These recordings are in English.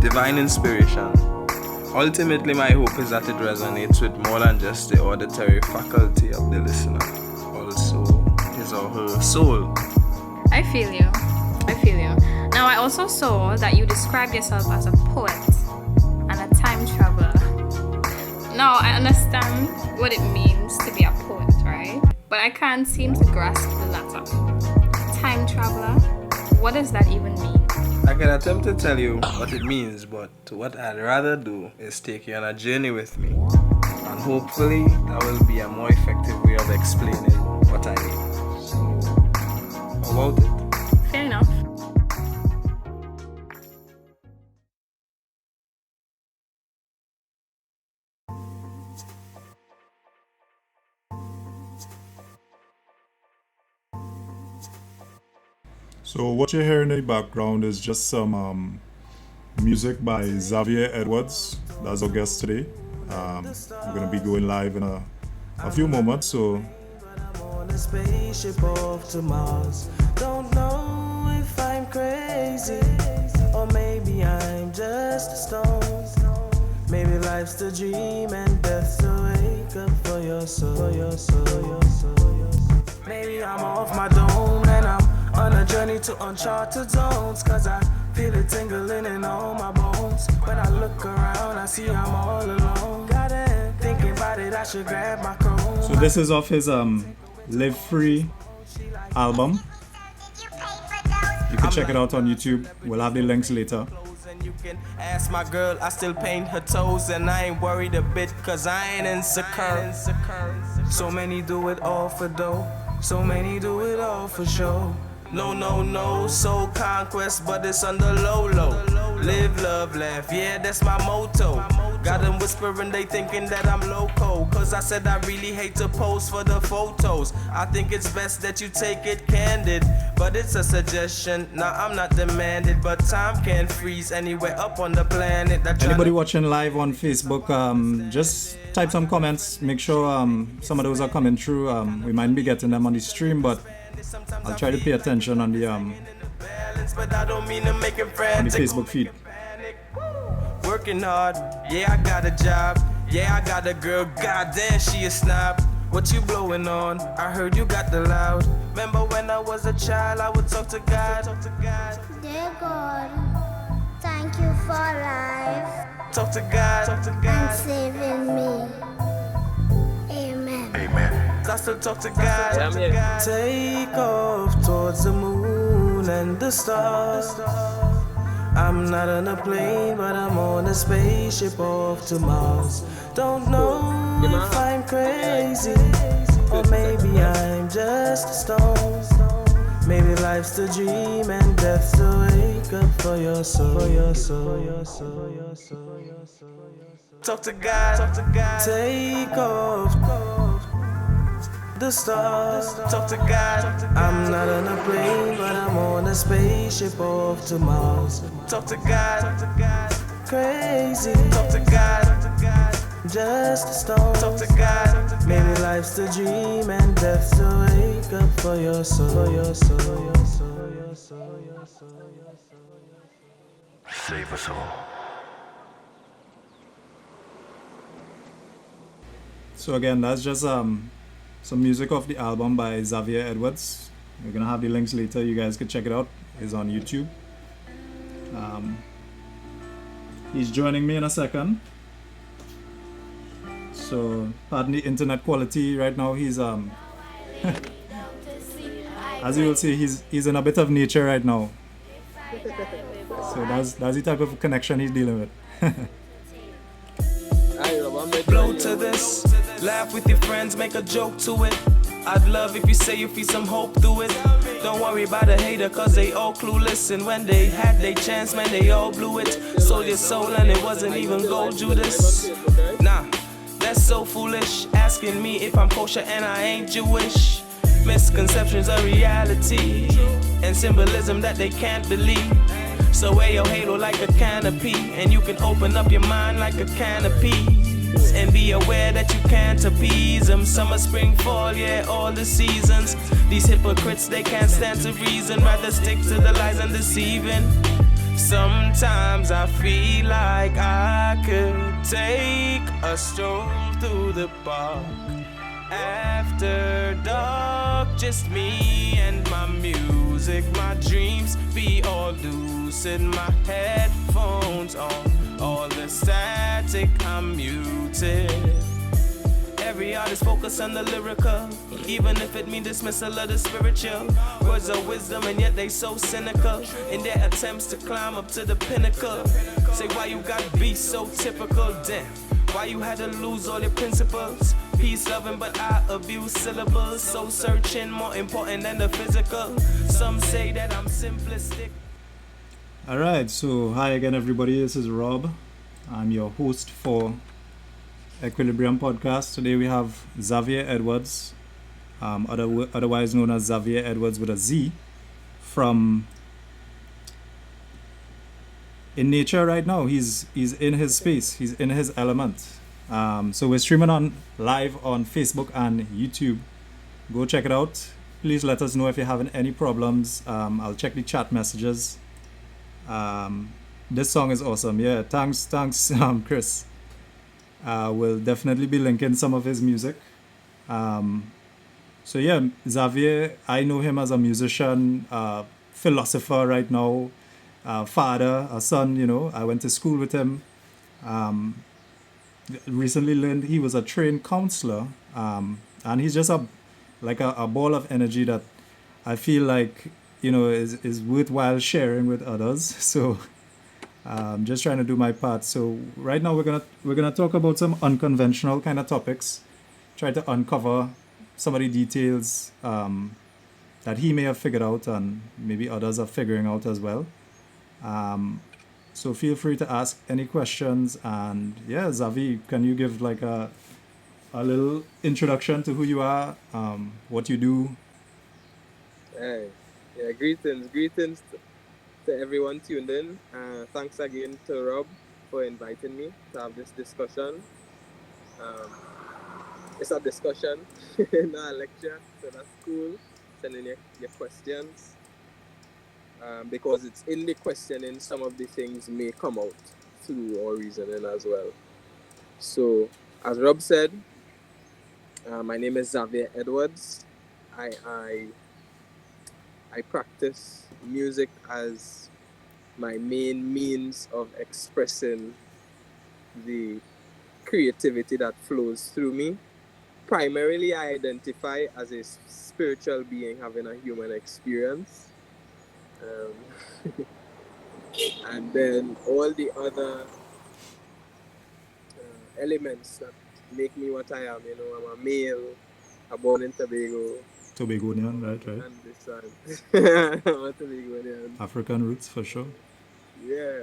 divine inspiration. Ultimately, my hope is that it resonates with more than just the auditory faculty of the listener, also his or her soul. I feel you. Now, I also saw that you described yourself as a poet and a time traveler. Now, I understand what it means to be a poet, right? But I can't seem to grasp the latter. Time traveler? What does that even mean? I can attempt to tell you what it means, but what I'd rather do is take you on a journey with me. And hopefully, that will be a more effective way of explaining what I mean. So, how about it? Fair enough. So what you're hearing in the background is just some music by Xavier Edwards. That's our guest today. We're gonna be going live in a few moments. So I'm on a spaceship off to Mars. Don't know if I'm crazy or maybe I'm just a stone. Maybe life's the dream and death's the wake up for your soul. Maybe I'm off my dome and I'm on a journey to uncharted zones, cause I feel it tingling in all my bones. When I look around, I see I'm all alone. Got it, thinking about it, I should grab my chrome. So this is off his Live Free album. You can check it out on YouTube. We'll have the links later. You can ask my girl, I still paint her toes, and I ain't worried a bit, cause I ain't insecure. So many do it all for dough, so many do it all for show. No, soul conquest, but it's on the low. Live, love, laugh, yeah, that's my motto. Got them whispering, they thinking that I'm loco, cause I said I really hate to pose for the photos. I think it's best that you take it candid, but it's a suggestion, nah, I'm not demanded. But time can't freeze anywhere up on the planet. Anybody watching live on Facebook, just type some comments. Make sure some of those are coming through. We might be getting them on the stream, but I'll try to pay attention on the Facebook feed. Working hard, yeah, I got a job, yeah, I got a girl, goddamn, she a snob. What you blowing on? I heard you got the loud. Remember when I was a child, I would talk to God. Dear God, thank you for life. Talk to God. And saving me. Amen. I still talk to God. Take off towards the moon and the stars. I'm not on a plane, but I'm on a spaceship off to Mars. Don't know if I'm crazy or maybe I'm just a stone. Maybe life's the dream and death's the wake up for your soul. Talk to God. Take off the stars. Talk to God. I'm not on a plane, but I'm on a spaceship off to Mars. Talk to God. Crazy. Talk to God. Just a stone. Talk to God. Maybe life's the dream and death's the wake up for your soul. Save us all. So again, that's just some music off the album by Xavier Edwards. We're gonna have the links later. You guys can check it out. It's on YouTube. He's joining me in a second. So pardon the internet quality right now. He's as you will see, he's in a bit of nature right now. So that's the type of connection he's dealing with. Blow to this, laugh with your friends, make a joke to it. I'd love if you say you feel some hope through it. Don't worry about a hater, cause they all clueless. And when they had their chance, man, they all blew it. Sold your soul and it wasn't even gold, Judas. Nah, that's so foolish, asking me if I'm kosher and I ain't Jewish. Misconceptions are reality, and symbolism that they can't believe. So wear your halo like a canopy, and you can open up your mind like a canopy. And be aware that you can't appease them. Summer, spring, fall, yeah, all the seasons. These hypocrites, they can't stand to reason. Rather stick to the lies and deceiving. Sometimes I feel like I could take a stroll through the park after dark, just me and my music, my dreams be all loose in my headphones on, all the static I'm muted. Every artist focus on the lyrical, even if it means dismissal of the spiritual. Words of wisdom and yet they so cynical in their attempts to climb up to the pinnacle. Say why you gotta be so typical, damn. Why you had to lose all your principles? Peace loving but I abuse syllables. So searching more important than the physical. Some say that I'm simplistic. Alright, so hi again everybody, this is Rob. I'm your host for Equilibrium Podcast. Today we have Xavier Edwards, otherwise known as Xavier Edwards with a Z, from in nature right now. He's in his space, he's in his element. So we're streaming on live on Facebook and YouTube. Go check it out. Please let us know if you're having any problems. I'll check the chat messages. This song is awesome. Yeah, thanks, Chris. We'll definitely be linking some of his music. So yeah, Xavier, I know him as a musician, philosopher right now, father, a son, you know. I went to school with him. Recently learned he was a trained counselor. And he's just a ball of energy that I feel like, you know, is worthwhile sharing with others. So just trying to do my part. So right now we're gonna talk about some unconventional kind of topics. Try to uncover some of the details that he may have figured out and maybe others are figuring out as well. So feel free to ask any questions. And yeah, Xavi, can you give like a little introduction to who you are, what you do? Hey, yeah, greetings to everyone tuned in. Thanks again to Rob for inviting me to have this discussion. It's a discussion, not a lecture, so that's cool. Send in your questions. Because it's in the questioning some of the things may come out through our reasoning as well. So, as Rob said, my name is Xavier Edwards. I practice music as my main means of expressing the creativity that flows through me. Primarily, I identify as a spiritual being having a human experience. And then all the other elements that make me what I am. You know, I'm a male, I'm born in Tobago. Tobagonian, right? And this one. I'm a Tobagonian. African roots for sure. Yeah.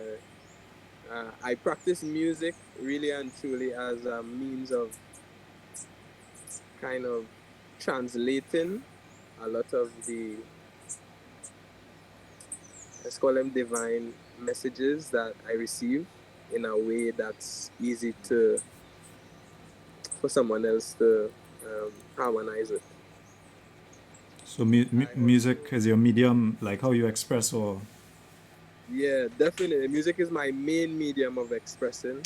I practice music really and truly as a means of kind of translating a lot of the, let's call them divine messages that I receive in a way that's easy for someone else to harmonize with. So music is your medium, like how you express, or? Yeah, definitely. Music is my main medium of expressing.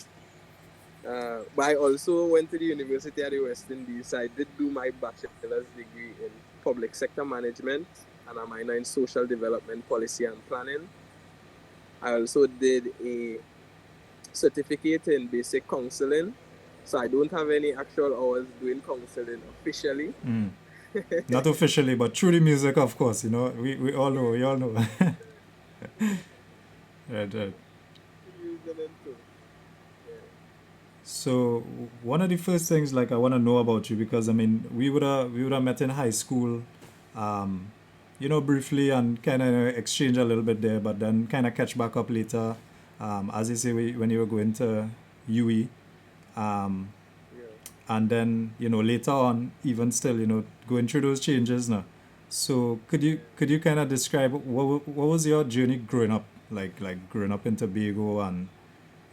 But I also went to the University of the West Indies. So I did do my bachelor's degree in public sector management and a minor in social development policy and planning. I also did a certificate in basic counseling. So I don't have any actual hours doing counseling officially. Not officially, but through the music, of course. You know, we all know. Right. So one of the first things like I want to know about you, because I mean we would have met in high school, you know, briefly and kind of exchange a little bit there, but then kind of catch back up later, as you say when you were going to UE, and then you know later on even still, you know, going through those changes now. So could you kind of describe what was your journey growing up like growing up in Tobago and,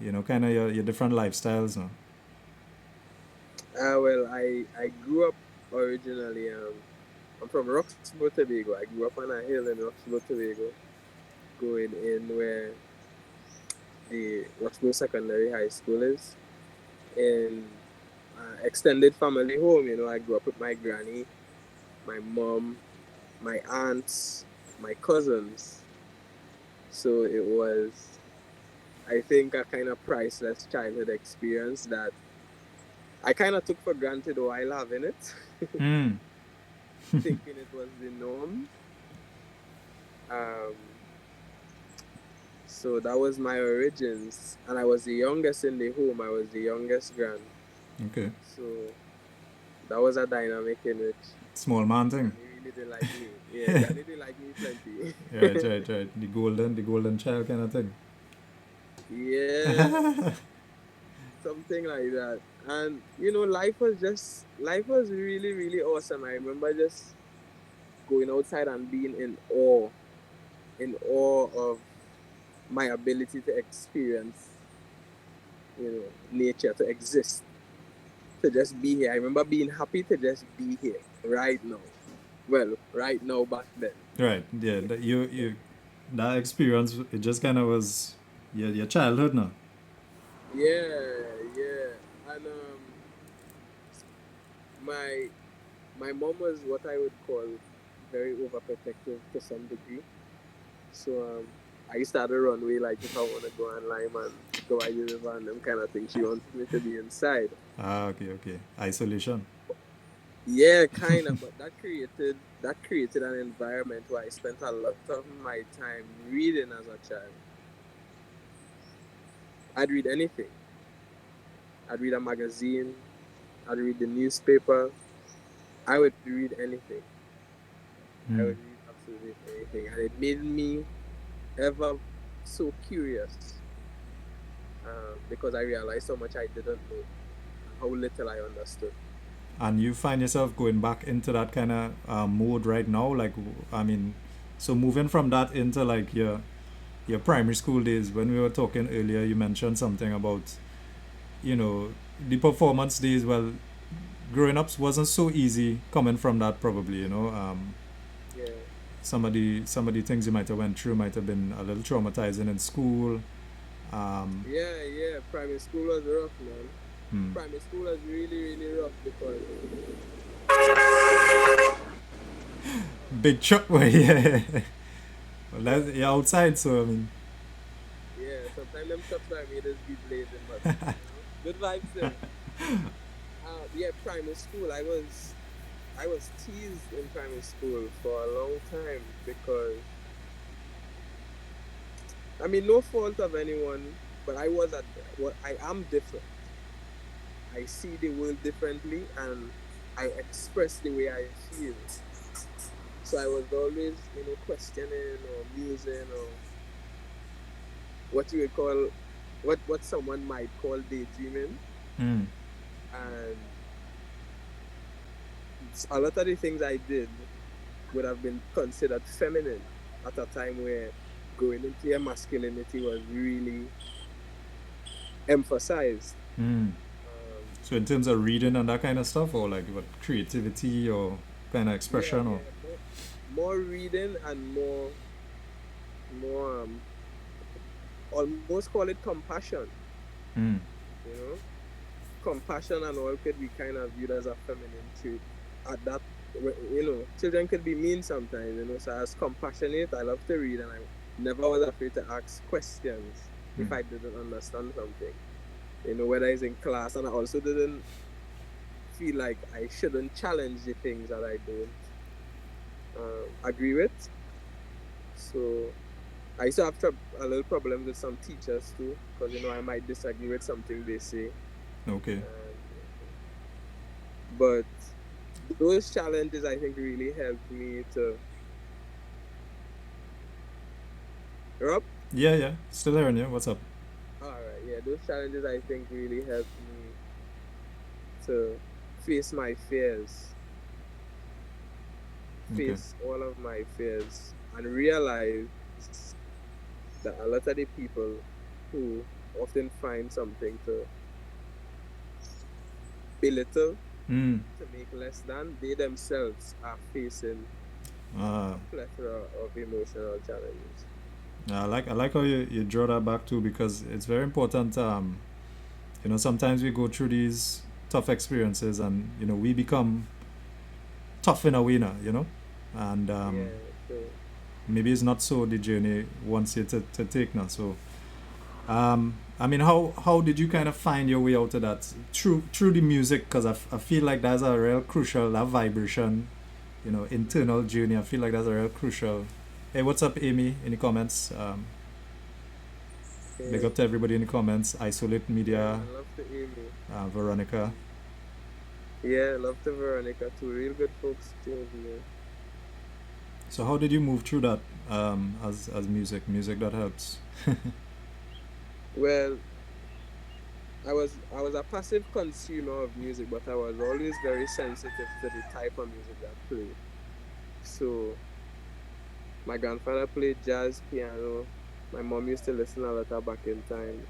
you know, kind of your different lifestyles now? Well, I grew up originally, I'm from Roxborough, Tobago. I grew up on a hill in Roxborough, Tobago, going in where the Roxborough Secondary High School is in extended family home. You know, I grew up with my granny, my mom, my aunts, my cousins. So it was, I think, a kind of priceless childhood experience that I kind of took for granted while having it, Mm. thinking it was the norm. Um, so that was my origins, and I was the youngest in the home. I was the youngest grand. Okay. So that was a dynamic in which Small man thing. Granny really didn't like me. Yeah, Granny didn't like me plenty. Right, right, right. The golden child kind of thing. Yeah, something like that. And you know, life was really, really awesome. I remember just going outside and being in awe of my ability to experience, you know, nature, to exist, to just be here. I remember being happy to just be here right now. Well, right now back then. Right. Yeah. That you that experience it just kind of was your childhood now. Yeah, yeah. And my my mom was what I would call very overprotective to some degree. So I used to have to run away, like if I want to go on Lime and go by the river and them kind of things. She wanted me to be inside. Ah, okay, okay. Isolation. Yeah, kind of, but that created an environment where I spent a lot of my time reading as a child. I'd read anything. I'd read a magazine. I'd read the newspaper. I would read anything. I would read absolutely anything, and it made me ever so curious because I realized how much I didn't know and how little I understood. And you find yourself going back into that kind of mode right now, like I mean, so moving from that into like your primary school days. When we were talking earlier, you mentioned something about you know the performance days. Well, growing up wasn't so easy coming from that probably. Yeah, Some of the things you might have went through might have been a little traumatizing in school. Um, yeah. Primary school was rough, man. hmm. Primary school was really, really rough because Big truck, well, yeah. Well, that's, you're outside, so I mean, yeah, sometimes them trucks by me just be blazing, but you know, good vibes there. Yeah, primary school. I was teased in primary school for a long time because I mean, no fault of anyone, but what I am different. I see the world differently, and I express the way I feel. So I was always, you know, questioning or musing or what you would call, what someone might call daydreaming, hmm. and a lot of the things I did would have been considered feminine at a time where going into your masculinity was really emphasized. Hmm. Um, So in terms of reading and that kind of stuff, or like what creativity or kind of expression, or more reading and more almost call it compassion. hmm. You know, compassion and all could be kind of viewed as a feminine trait. At that, you know, children could be mean sometimes. You know, so as compassionate, I love to read, and I never was afraid to ask questions if I didn't understand something. You know, whether it's in class, and I also didn't feel like I shouldn't challenge the things that I don't agree with. So I used to have a little problem with some teachers too, because you know I might disagree with something they say. Okay. But those challenges I think really helped me to. Rob? Yeah, yeah. Still hearing you. What's up? All right, yeah, those challenges I think really helped me to face my fears, Okay. face all of my fears, and realize that a lot of the people who often find something to belittle, Hmm. to make less than, they themselves are facing Ah, plethora of emotional challenges. I like how you draw that back too, because it's very important. Sometimes we go through these tough experiences, and we become tough in a way now. And Yeah, so maybe it's not so the journey wants you to take now. So I mean, how did you kind of find your way out of that through the music? Because I feel like that's a real crucial, that vibration, internal journey. I feel like that's a real crucial. Hey, what's up, Amy? In the comments, big yeah, up to everybody in the comments. Isolate Media, I love to Amy. Veronica. Yeah, love to Veronica too. Real good folks too. Yeah. So how did you move through that as music that helps? Well, I was a passive consumer of music, but I was always very sensitive to the type of music that played. So my grandfather played jazz, piano. My mom used to listen a lot of back in times.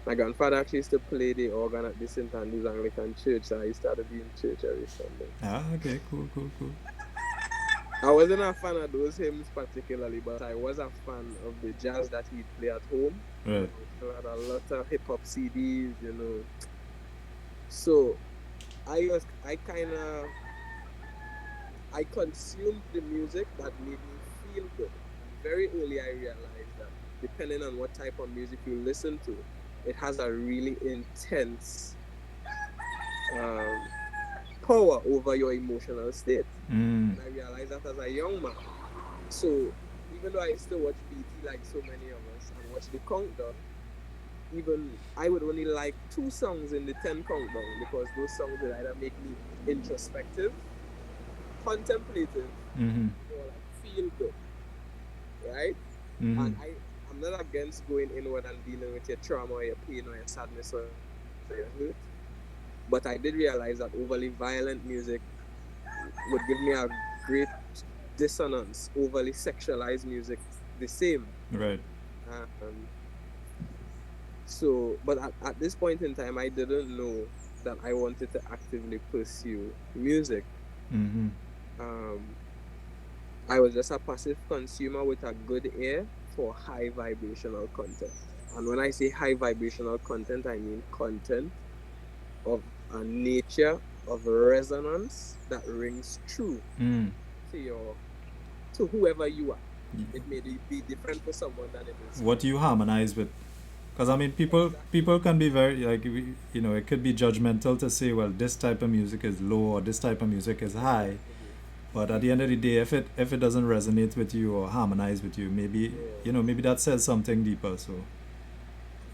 My grandfather actually used to play the organ at the St. Andrew's Anglican Church, so I used to be in church every Sunday. Okay, cool. I wasn't a fan of those hymns particularly, but I was a fan of the jazz that he'd play at home. Right. So I had a lot of hip hop CDs. So I consumed the music that made me feel good. And very early I realized that depending on what type of music you listen to, it has a really intense power over your emotional state. And I realized that as a young man. So even though I used to watch BT like so many of us and watch the countdown, even I would only like 2 songs in the 10 countdown, because those songs would either make me introspective, contemplative, or like feel good, right? And I'm not against going inward and dealing with your trauma or your pain or your sadness or your hurt, but I did realize that overly violent music would give me a great dissonance. Overly sexualized music, the same. Right. So, but at this point in time, I didn't know that I wanted to actively pursue music. I was just a passive consumer with a good ear for high vibrational content. And when I say high vibrational content, I mean content of a nature of resonance that rings true to whoever you are. It may be different for someone than it is. What you harmonize with? Because I mean, people can be very like it could be judgmental to say, well, this type of music is low or this type of music is high. But at the end of the day, if it doesn't resonate with you or harmonize with you, maybe maybe that says something deeper. So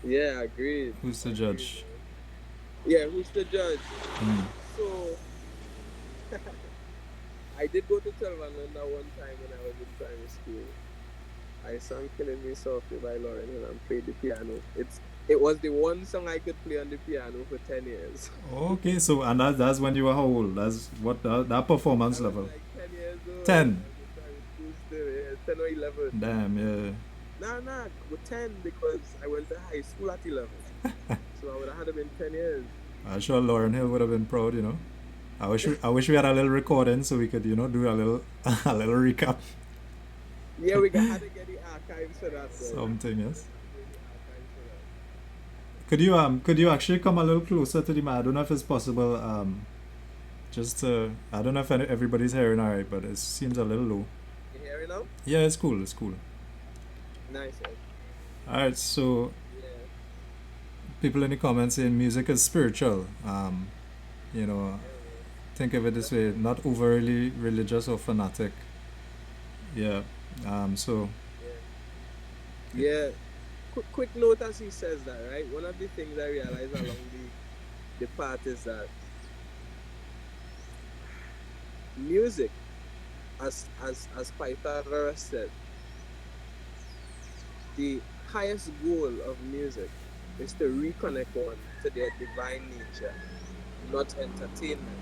yeah, agreed. Who's to judge? Yeah, who's to judge? So I did go to 12 and under one time when I was in primary school. I sang Killing Me Softly by Lauryn Hill and played the piano. It was the one song I could play on the piano for 10 years. Okay, so and that's when you were how old? That's what that performance level? Like 10 years old. 10. 10 or 11. Damn, yeah. Nah, with 10 because I went to high school at 11. So I would have had to been 10 years. I'm sure Lauryn Hill would have been proud, I wish we had a little recording so we could, do a little recap. Yeah, we had to get the archives for that. Though. Something, yes. Could you actually come a little closer to the mic? I don't know if it's possible. I don't know if everybody's hearing alright, but it seems a little low. You hearing now? Yeah, it's cool. Nice. Alright, so people in the comments saying music is spiritual. Think of it this way, not overly religious or fanatic. Yeah. Yeah. Quick note as he says that, right? One of the things I realized along the path is that music, as Pythagoras said, the highest goal of music is to reconnect one to their divine nature, not entertainment.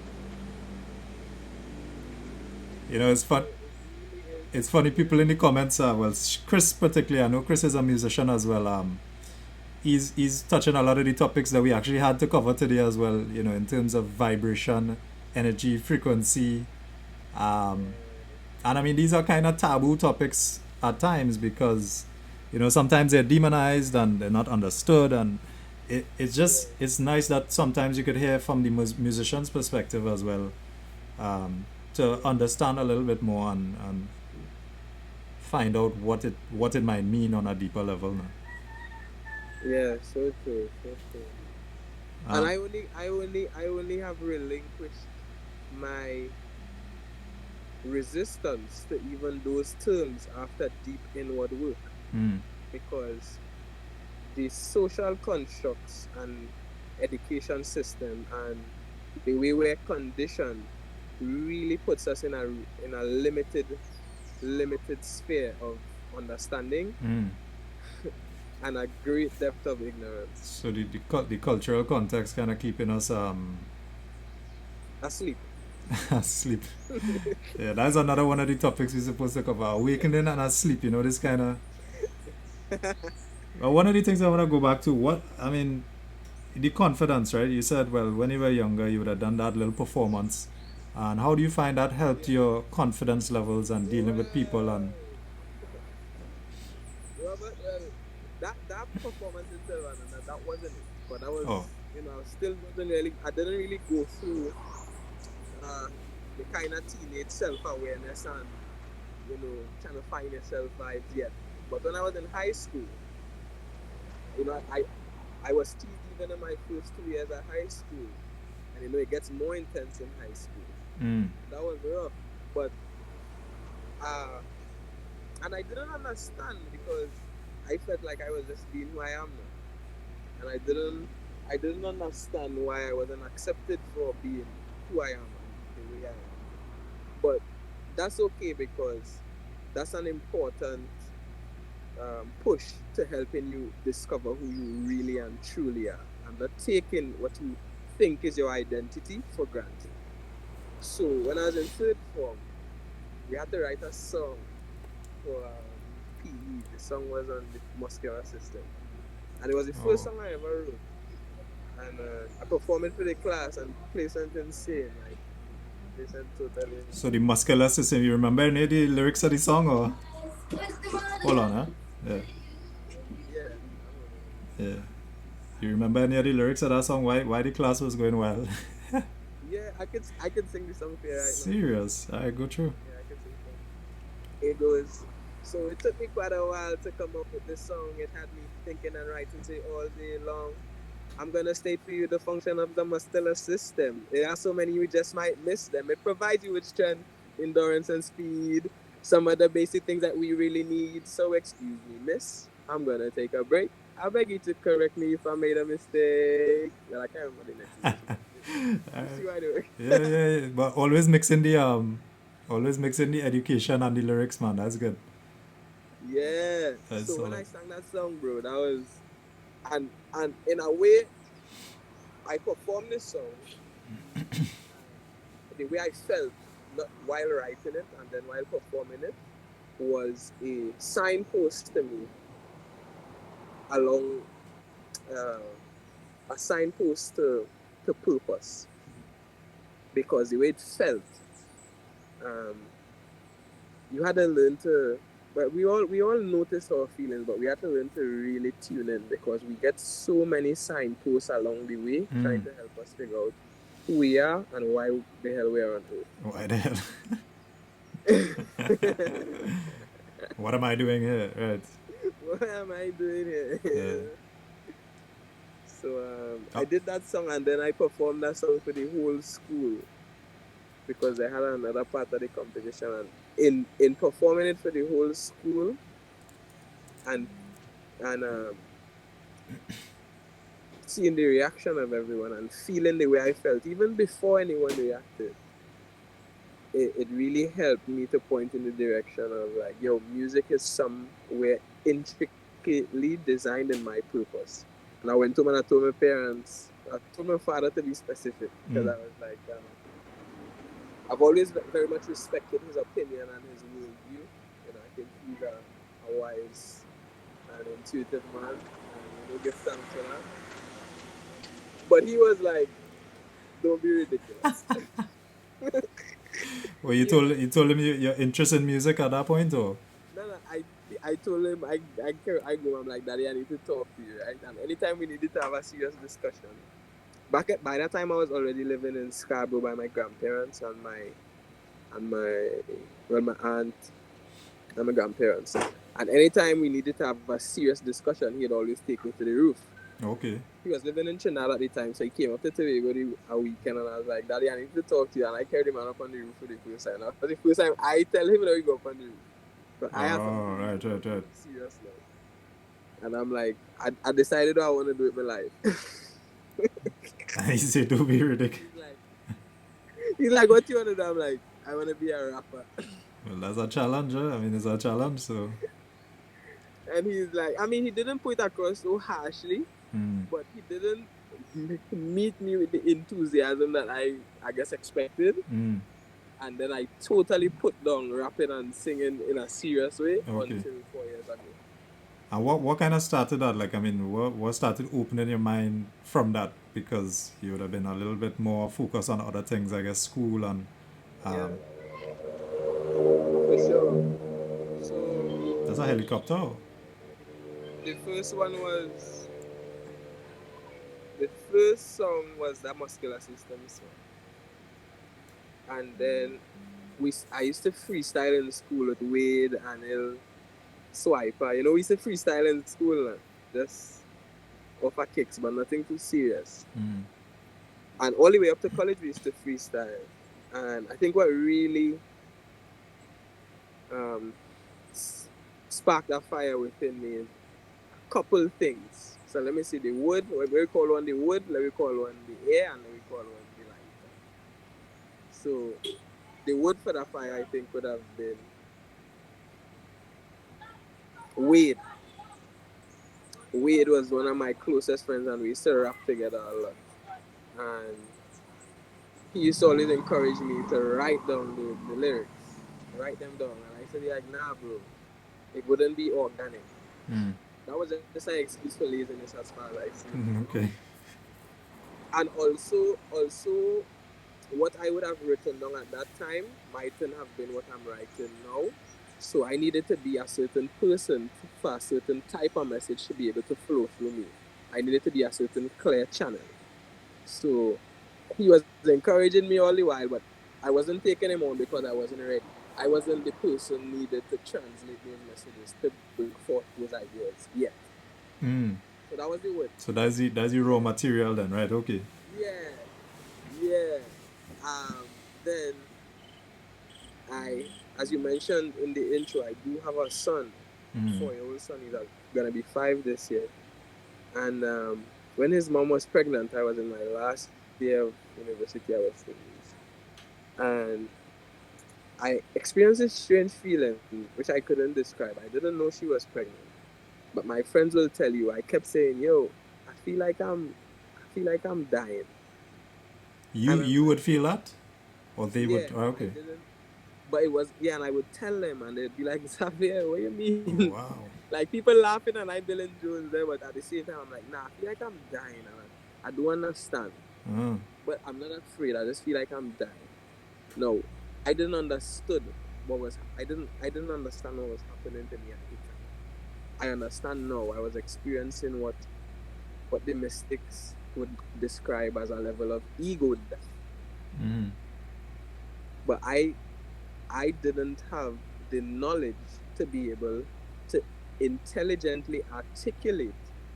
It's fun. It's funny, people in the comments, Chris particularly, I know Chris is a musician as well. He's touching a lot of the topics that we actually had to cover today as well, in terms of vibration, energy, frequency. And I mean, these are kind of taboo topics at times because, sometimes they're demonized and they're not understood, and it's nice that sometimes you could hear from the musician's perspective as well, to understand a little bit more and find out what it might mean on a deeper level now. Yeah, so true, so true. And Um, I only have relinquished my resistance to even those terms after deep inward work, mm, because the social constructs and education system and the way we're conditioned really puts us in a limited sphere of understanding mm. and a great depth of ignorance. So the cultural context kind of keeping us Asleep. asleep. Yeah, that's another one of the topics we're supposed to cover: awakening and asleep. This kind of. Well, one of the things I want to go back to, the confidence, right? You said, well, when you were younger, you would have done that little performance. And how do you find that helped your confidence levels and dealing with people? And Robert, well, that performance itself, and that wasn't it. But that was, oh, still wasn't really. I didn't really go through uh, the kind of teenage self-awareness and trying to find yourself vibes yet. But when I was in high school, I was teased even in my first 2 years at high school, and it gets more intense in high school. That was rough, but and I didn't understand because I felt like I was just being who I am now, and I didn't understand why I wasn't accepted for being who I am and the way I am. But that's okay, because that's an important push to helping you discover who you really and truly are, and not taking what you think is your identity for granted. So when I was in third form, we had to write a song for PE. The song was on the muscular system, and it was the first song I ever wrote. And I performed it for the class and played something insane. Like, they said totally. so the muscular system, you remember any of the lyrics of the song? Or hold on, huh? Yeah. Yeah. Yeah. You remember any of the lyrics of that song? Why the class was going well? Yeah, I could sing the song for you right now. Serious? Alright, go through. Yeah, I can sing the song. It goes. So it took me quite a while to come up with this song. It had me thinking and writing it all day long. I'm gonna state for you the function of the muscular system. There are so many you just might miss them. It provides you with strength, endurance, and speed. Some of the basic things that we really need. So excuse me, miss. I'm gonna take a break. I beg you to correct me if I made a mistake. Well, I can't remember the next one. You see what I do? Yeah. But always mixing the education and the lyrics, man. That's good. Yeah. That's So when solid. I sang that song, bro, that was, and in a way, I performed this song. The way I felt, not while writing it and then while performing it, was a signpost to me along a signpost to purpose, because the way it felt, you had to learn to. But we all notice our feelings, but we had to learn to really tune in, because we get so many signposts along the way trying to help us figure out who we are and why the hell we are on earth. Why the hell? What am I doing here? Right. What am I doing here? Yeah. So I did that song, and then I performed that song for the whole school, because they had another part of the competition. And in performing it for the whole school, and seeing the reaction of everyone and feeling the way I felt even before anyone reacted, it really helped me to point in the direction of like, yo, music is somewhere intricately designed in my purpose. And I went home and I told my parents, I told my father to be specific, because I was like, I've always very much respected his opinion and his worldview. I think he's a wise and intuitive man, and give thanks for that. But he was like, don't be ridiculous. Well, you told him you're interested in music at that point, or? No, I told him I go. I'm like, Daddy, I need to talk to you, right? And anytime we needed to have a serious discussion. By that time, I was already living in Scarborough by my grandparents and my aunt and my grandparents. And anytime we needed to have a serious discussion, he'd always take me to the roof. Okay. He was living in Trinidad at the time, so he came up to Tobago a weekend, and I was like, Daddy, I need to talk to you. And I carried him up on the roof for the first time. That was the first time I tell him that we go up on the roof. But I had Oh, something right. serious now. And I'm like, I decided what I want to do with my life. I say to be ridiculous. He's like, what you want to do? I'm like, I want to be a rapper. Well, that's a challenge. I mean, it's a challenge, so. And he's like, I mean, he didn't put it across so harshly, Mm. but he didn't meet me with the enthusiasm that I guess expected. Mm. And then I totally put down rapping and singing in a serious way Okay. until 4 years ago. And what kind of started that? Like, I mean, what started opening your mind from that? Because you would have been a little bit more focused on other things, I guess, school and. Yeah. For sure. So That's a helicopter. the first song was that Muscular System song. And then I used to freestyle in school with Wade and Il Swiper. You know, we used to freestyle in school, just off our kicks, but nothing too serious. Mm. And all the way up to college, we used to freestyle. And I think what really sparked that fire within me is a couple things. So let me see, the wood, we call one the wood, let me call one the air, and let me call one the light. So the wood for that fire, I think, would have been Wade. Wade was one of my closest friends, and we used to rap together a lot. And he used to always encourage me to write down the lyrics, write them down. And I said, like, nah, bro, it wouldn't be organic. Mm. That was just an excuse for laziness as far as I see. Okay. And also, what I would have written down at that time mightn't have been what I'm writing now. So I needed to be a certain person for a certain type of message to be able to flow through me. I needed to be a certain clear channel. So he was encouraging me all the while, but I wasn't taking him on because I wasn't ready. I wasn't the person needed to translate those messages to bring forth those ideas yet. Mm. So that was the word. So that's the raw material then, right? Okay. Yeah. Then as you mentioned in the intro, I do have a son, 4-year-old son. He's gonna be 5 this year. And when his mom was pregnant, I was in my last year of university at West Indies. And I experienced this strange feeling, which I couldn't describe. I didn't know she was pregnant. But my friends will tell you, I kept saying, yo, I feel like I'm dying. You would feel that? Or they would? Yeah, Oh, okay. But it was, and I would tell them, and they'd be like, Xavier, what do you mean? Oh, wow. Like, people laughing, and I'm Dylan Jones there, but at the same time, I'm like, nah, I feel like I'm dying, and I don't understand. But I'm not afraid, I just feel like I'm dying. No, I didn't understand what was happening to me at the time. I understand now. I was experiencing what the mystics would describe as a level of ego death. Mm. But I didn't have the knowledge to be able to intelligently articulate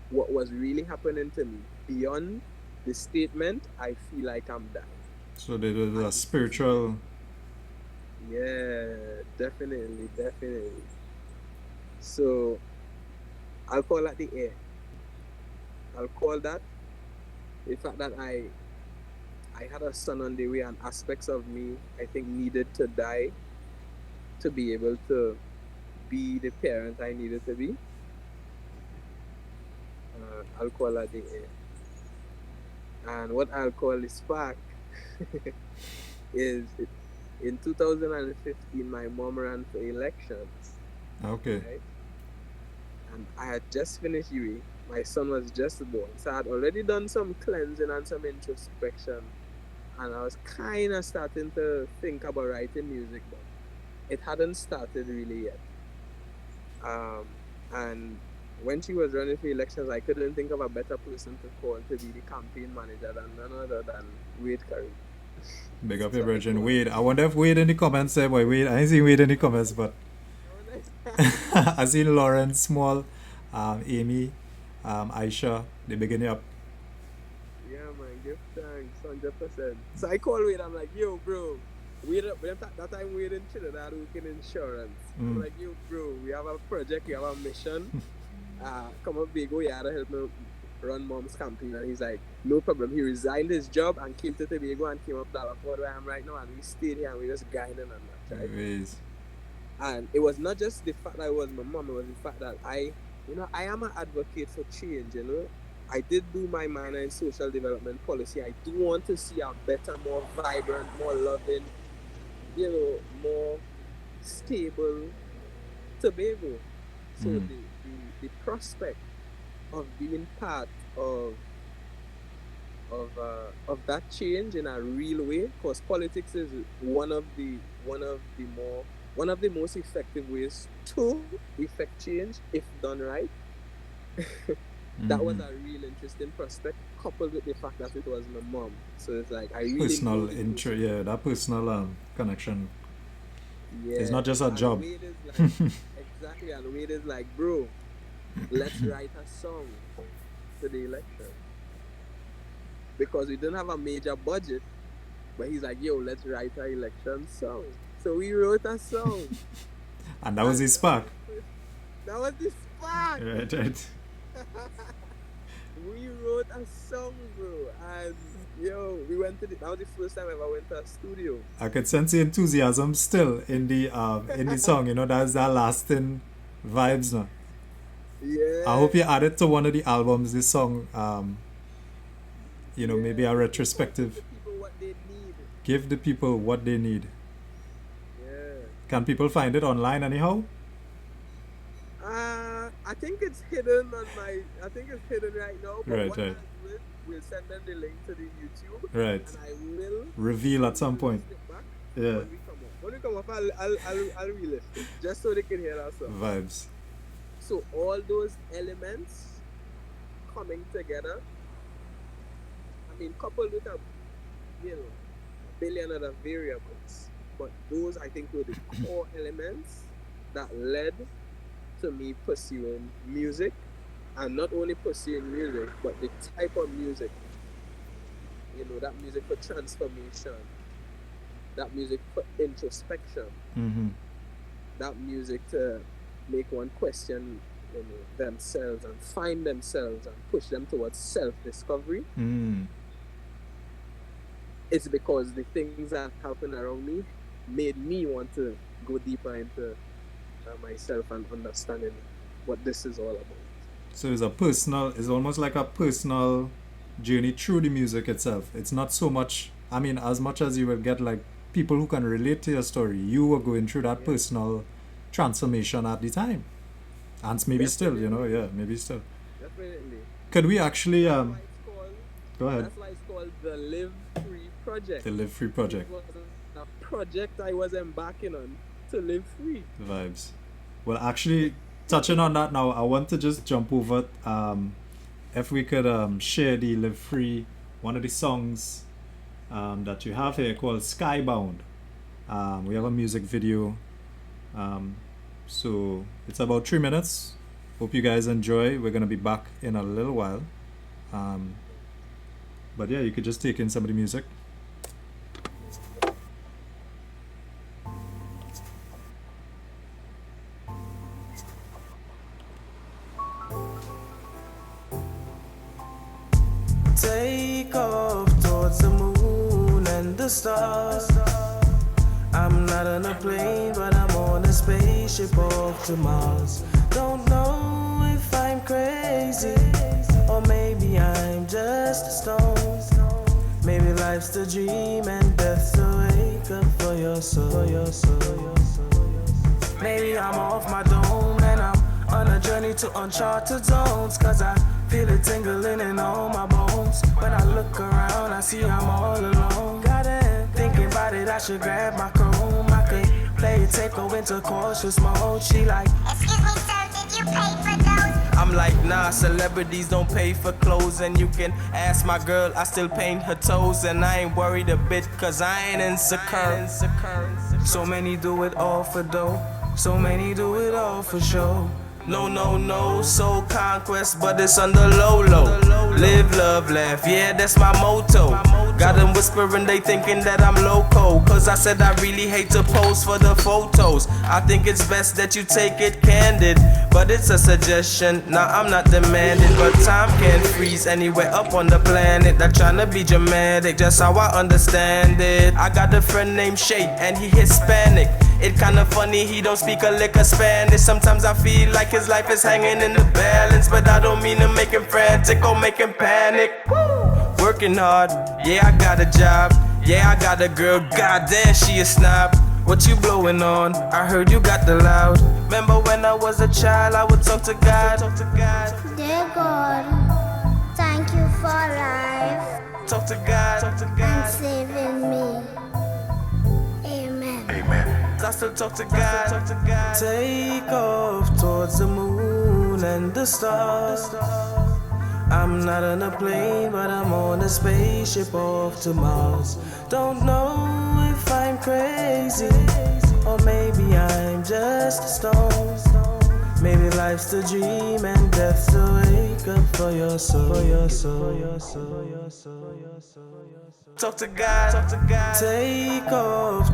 what was really happening to me beyond the statement, I feel like I'm dying. So there was a spiritual... Yeah, definitely. So I'll call that the air. I'll call that the fact that I had a son on the way, and aspects of me I think needed to die to be able to be the parent I needed to be. I'll call that the air. And what I'll call the spark is in 2015 my mom ran for elections. Okay. Right? And I had just finished UE. My son was just born. So I had already done some cleansing and some introspection. And I was kind of starting to think about writing music, but it hadn't started really yet. And when she was running for elections, I couldn't think of a better person to call to be the campaign manager than none other than Wade Curry. Big up your virgin Wade. I wonder if Wade in the comments say, boy, Wade. I ain't seen Wade in the comments, but I seen Lauren Small, Amy, Aisha, they begin up. Yeah, man, give thanks, 100%. So I call Wade, I'm like, yo, bro, Wade, that time Wade in Trinidad working insurance. I'm like, yo, bro, we have a project, we have a mission. Come up, big, go, you to help me run mom's campaign. And he's like, no problem. He resigned his job and came to Tobago and came up Dallas-Fort where I am right now, and we stayed here and we just grinding and that, right? Anyways. And it was not just the fact that I was my mom, it was the fact that I am an advocate for change, you know. I did do my minor in social development policy. I do want to see a better, more vibrant, more loving, you know, more stable Tobago. So the prospect of being part of that change in a real way, because politics is one of the most effective ways to effect change if done right. That was a real interesting prospect, coupled with the fact that it was my mom. So it's like I really personal that personal connection. Yeah, it's not just a job. Wade is like, exactly, and Wade is like, bro, let's write a song for the election. Because we didn't have a major budget, but he's like, yo, let's write an election song. So we wrote a song. And that was his spark. That was the spark. Right. We wrote a song, bro, and yo, we went to that was the first time I ever went to a studio. I could sense the enthusiasm still in the song, you know, that's that lasting vibes now. Yeah. I hope you add it to one of the albums, this song, you know, maybe a retrospective. Give the people what they need. Yeah. Can people find it online anyhow? I think it's hidden right now. But Right. We'll send them the link to the YouTube. Right. And I will reveal at some point. Yeah. When we come up, I'll relift it just so they can hear our song. Vibes. So all those elements coming together. I mean, coupled with a billion other variables, but those I think were the core elements that led to me pursuing music, and not only pursuing music, but the type of music, you know, that music for transformation, that music for introspection, that music to make one question, you know, themselves and find themselves and push them towards self-discovery. It's because the things that happened around me made me want to go deeper into myself and understanding what this is all about. So it's almost like a personal journey through the music itself. It's not so much, I mean, as much as you will get like people who can relate to your story, you were going through that personal transformation at the time. And maybe still, you know, maybe still. Definitely. Could we actually, go ahead. That's why it's called the Live Free Project. The Live Free Project. It was a project I was embarking on to live free. Vibes. Well, actually, touching on that now, I want to just jump over, if we could share the Live Free, one of the songs that you have here called Skybound. We have a music video. So it's about 3 minutes. Hope you guys enjoy. We're going to be back in a little while. But yeah, you could just take in some of the music. Take off towards the moon and the stars. I'm not on a plane, but I'm on a spaceship off to Mars. Don't know if I'm crazy, or maybe I'm just a stone. Maybe life's the dream and death's the wake up for your soul. Maybe I'm off my dome and I'm on a journey to uncharted zones, cause I feel it tingling in all my bones. When I look around, I see I'm all alone. Gotta thinking about it, I should grab my comb. I could play a tape, go into cautious mode. She like, excuse me, sir. you pay for those. I'm like, nah, celebrities don't pay for clothes. And you can ask my girl, I still paint her toes. And I ain't worried a bit, cause I ain't insecure. So many do it all for dough. So many do it all for show. No, no, no, soul conquest, but it's on the low, low. Live, love, laugh, yeah, that's my motto. Got them whispering, they thinking that I'm loco. Cause I said I really hate to pose for the photos. I think it's best that you take it candid. But it's a suggestion, nah, I'm not demanding. But time can't freeze anywhere up on the planet. Not tryna be dramatic, just how I understand it. I got a friend named Shay, and he Hispanic. It kinda funny, he don't speak a lick of Spanish. Sometimes I feel like his life is hanging in the balance. But I don't mean to make him frantic or make him panic. Working hard, yeah, I got a job. Yeah, I got a girl, goddamn, she a snob. What you blowing on? I heard you got the loud. Remember when I was a child, I would talk to God. Dear God, thank you for life Talk to God. and saving me. Amen. I still talk to God. Take off towards the moon and the stars. I'm not on a plane, but I'm on a spaceship off to Mars. Don't know if I'm crazy, or maybe I'm just a stone. Maybe life's the dream and death's the wake up for your soul. Talk to God. Take off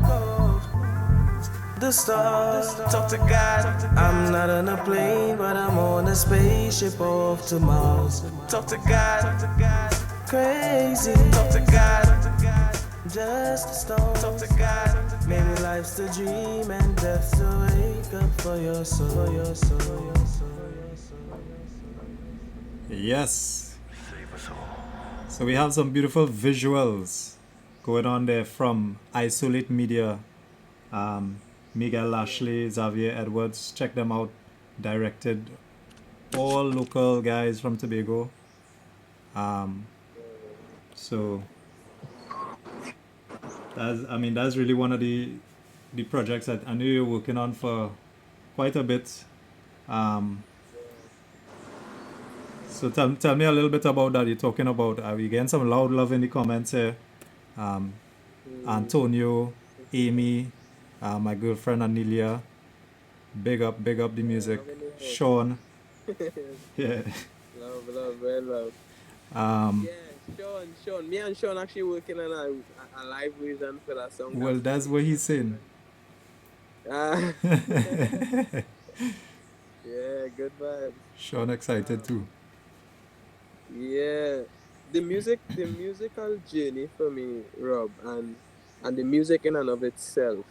the stars. Talk to God. I'm not on a plane, but I'm on a spaceship off to Mars. Talk to God. Crazy. Talk to God. Just a stone. Talk to God. Maybe life's the dream and death's the wake up for your soul. Yes. So we have some beautiful visuals going on there from Isolate Media. Miguel Lashley, Xavier Edwards, check them out. Directed all local guys from Tobago. So that's really one of the projects that I know you're working on for quite a bit. So tell me a little bit about that. You're talking about, are we getting some loud love in the comments here? Antonio, Amy, my girlfriend Anelia, big up the music. Sean, yeah. Love, very love. Yeah, Sean. Me and Sean actually working on a live version for that song. Well, that's what he's saying. Yeah, good vibes. Sean excited too. Yeah, the musical journey for me, Rob, and the music in and of itself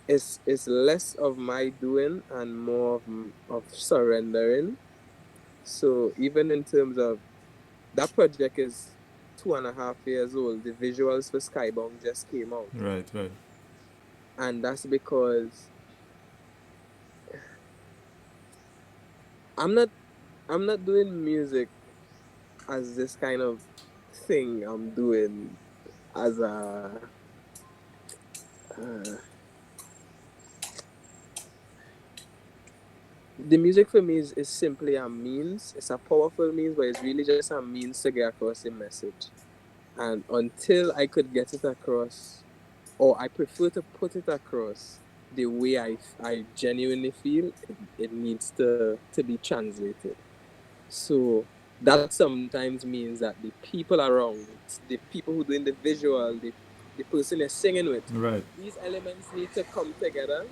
is less of my doing and more of surrendering. So even in terms of that project is 2.5 years old. The visuals for Skybound just came out, Right. and that's because I'm not doing music as this kind of thing. I'm doing as a the music for me is simply a means. It's a powerful means, but it's really just a means to get across the message. And until I could get it across, or I prefer to put it across the way I genuinely feel, it needs to be translated. So that sometimes means that the people around, the people who doing the visual, the person they're singing with, Right. these elements need to come together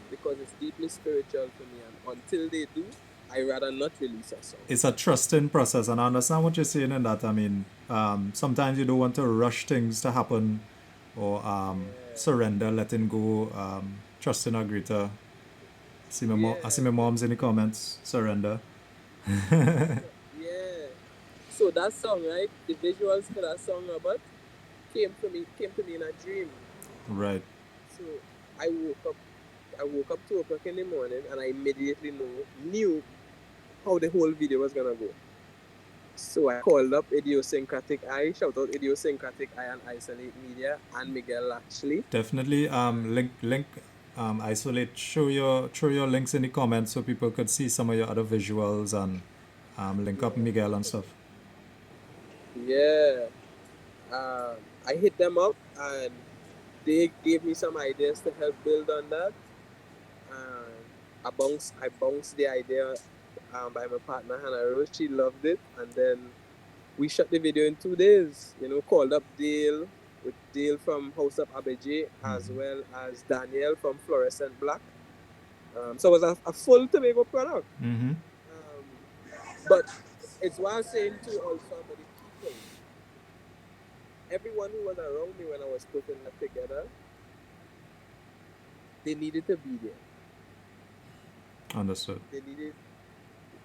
because it's deeply spiritual for me. And until they do, I rather not release a song. It's a trusting process, and I understand what you're saying in that. I mean, sometimes you don't want to rush things to happen, or surrender, letting go, trusting a greater. I see my mom's in the comments. Surrender. Yeah. So that song, right? The visuals for that song, Robert, came to me in a dream. Right. So I woke up 2 o'clock in the morning, and I immediately knew how the whole video was gonna go. So I called up Idiosyncratic Eye, shout out Idiosyncratic Eye and Isolate Media and Miguel Lashley. Definitely link isolate, throw your links in the comments so people could see some of your other visuals and link up Miguel and stuff. Yeah. I hit them up and they gave me some ideas to help build on that. And I bounced the idea by my partner Hannah Rose. She loved it, and then we shot the video in 2 days. Called up Dale with Dale from House of Abeje, as well as Daniel from Fluorescent Black. So it was a full Tobago product. Mm-hmm. But it's why I'm saying to also about the people. Everyone who was around me when I was putting that together, they needed to be there. Understood. They needed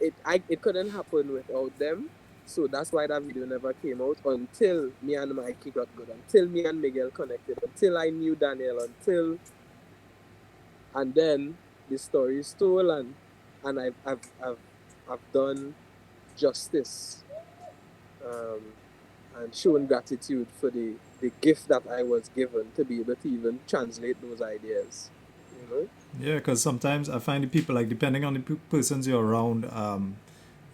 it. It couldn't happen without them. So that's why that video never came out until me and Mikey got good, until me and Miguel connected, until I knew Daniel, and then the story is told, and I've done justice, and shown gratitude for the gift that I was given to be able to even translate those ideas. Yeah, because sometimes I find the people, like, depending on the persons you're around,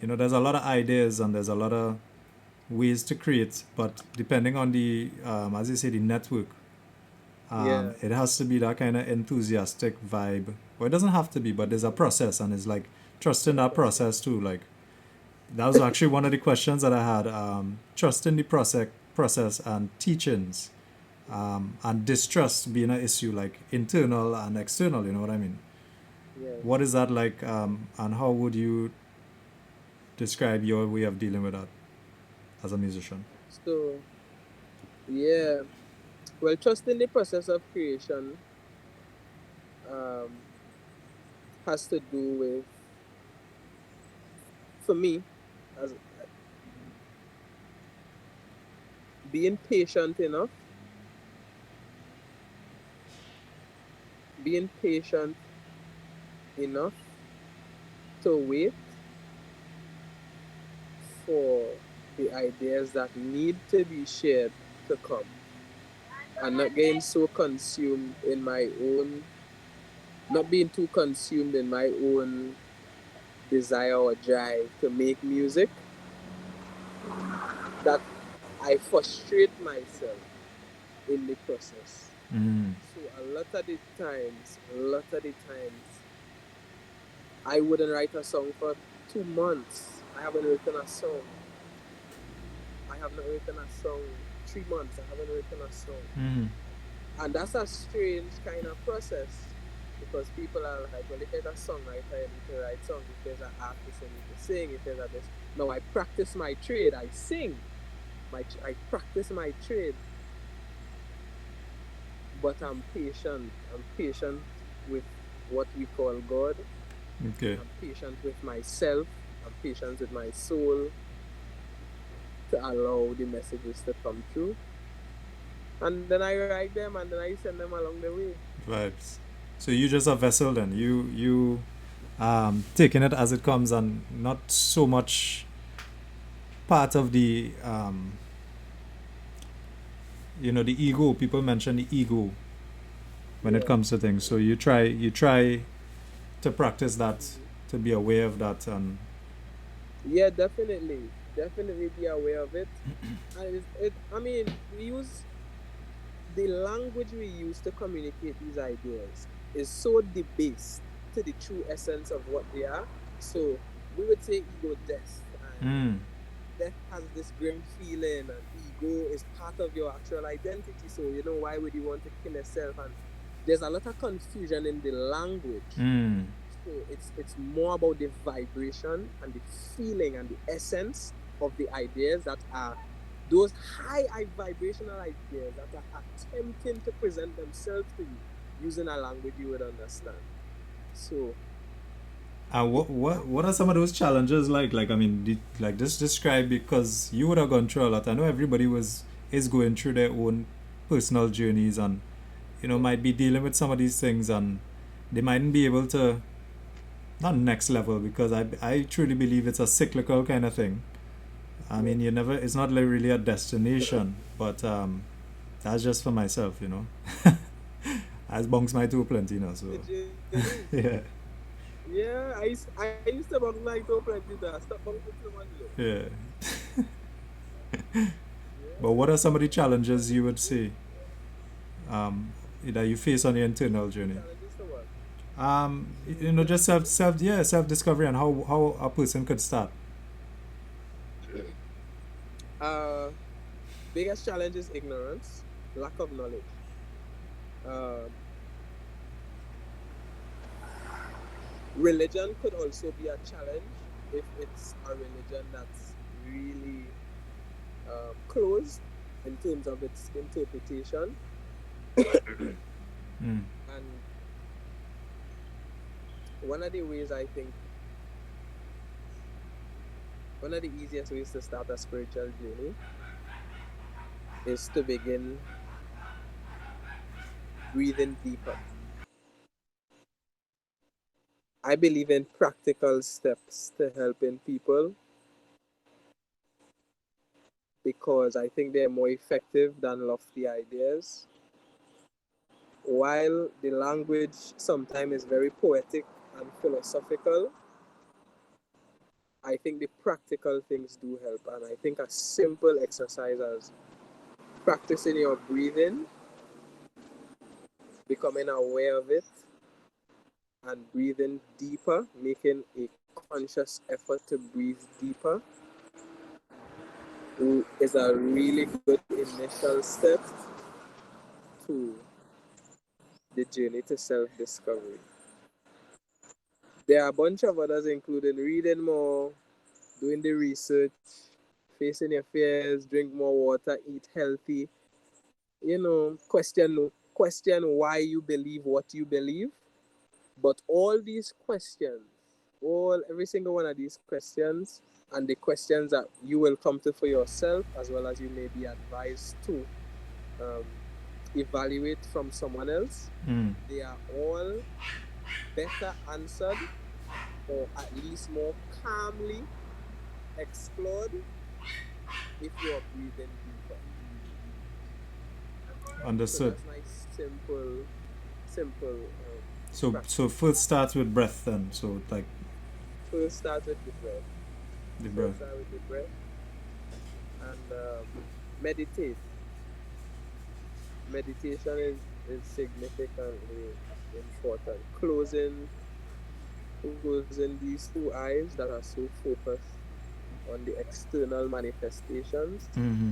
there's a lot of ideas and there's a lot of ways to create, but depending on the, as you say, the network, it has to be that kind of enthusiastic vibe. Well, it doesn't have to be, but there's a process, and it's like trusting that process too. Like, that was actually one of the questions that I had, trusting the process and teachings. And distrust being an issue, like internal and external, you know what I mean? Yeah. What is that like, and how would you describe your way of dealing with that as a musician? So, yeah, well, trusting the process of creation has to do with, for me, as being patient enough to wait for the ideas that need to be shared to come, and not getting so consumed in my own, not being too consumed in my own desire or drive to make music that I frustrate myself in the process. So a lot of the times, I wouldn't write a song for 2 months. I haven't written a song. I have not written a song 3 months. I haven't written a song. And that's a strange kind of process, because people are like, well, if there's a songwriter, you need to write songs. If there's an artist, you need to sing. If there's a this. No, I practice my trade. I sing. I practice my trade. But I'm patient. I'm patient with what we call God. Okay. I'm patient with myself. I'm patient with my soul to allow the messages to come through. And then I write them and then I send them along the way. Vibes. So you just a vessel then. You taking it as it comes and not so much part of the the ego. People mention the ego when it comes to things. So you try to practice that, to be aware of that, and yeah, definitely be aware of it. And we use the language we use to communicate these ideas is so debased to the true essence of what they are. So we would say ego death, and death has this grim feeling, and ego is part of your actual identity. So why would you want to kill yourself? And there's a lot of confusion in the language. So it's more about the vibration and the feeling and the essence of the ideas that are those high vibrational ideas that are attempting to present themselves to you using a language you would understand. So what are some of those challenges like? Like, I mean, just describe, because you would have gone through a lot. I know everybody is going through their own personal journeys, and might be dealing with some of these things, and they mightn't be able to, not next level, because I truly believe it's a cyclical kind of thing. I mean, it's not like really a destination, but that's just for myself, I bunks my two plenty now, so The journey. yeah, Yeah, I used to bunk like two plenty to stop bunking too much though. yeah. But Yeah, what are some of the but challenges you would it's say that you face on your internal journey? challenges to what? Just self discovery and how a person could start. Uh, Biggest challenge is ignorance, lack of knowledge. Uh, Religion could also be a challenge if it's a religion that's really closed in terms of its interpretation. Mm. And one of the ways I think, one of the easiest ways to start a spiritual journey is to begin breathing deeper. I believe in practical steps to helping people because I think they're more effective than lofty ideas. While the language sometimes is very poetic and philosophical, I think the practical things do help. And I think a simple exercise as practicing your breathing, becoming aware of it, and breathing deeper, making a conscious effort to breathe deeper is a really good initial step to the journey to self-discovery. There are a bunch of others, including reading more, doing the research, facing your fears, drink more water, eat healthy. Question why you believe what you believe. But all these questions, every single one of these questions, and the questions that you will come to for yourself, as well as you may be advised to um, evaluate from someone else, they are all better answered, or at least more calmly explored if you are breathing deeper. So Understood. that's my simple So practice. first starts with breath then. So like First start with the breath. the breath. And meditate. Meditation is significantly important. Closing these two eyes that are so focused on the external manifestations Mm-hmm.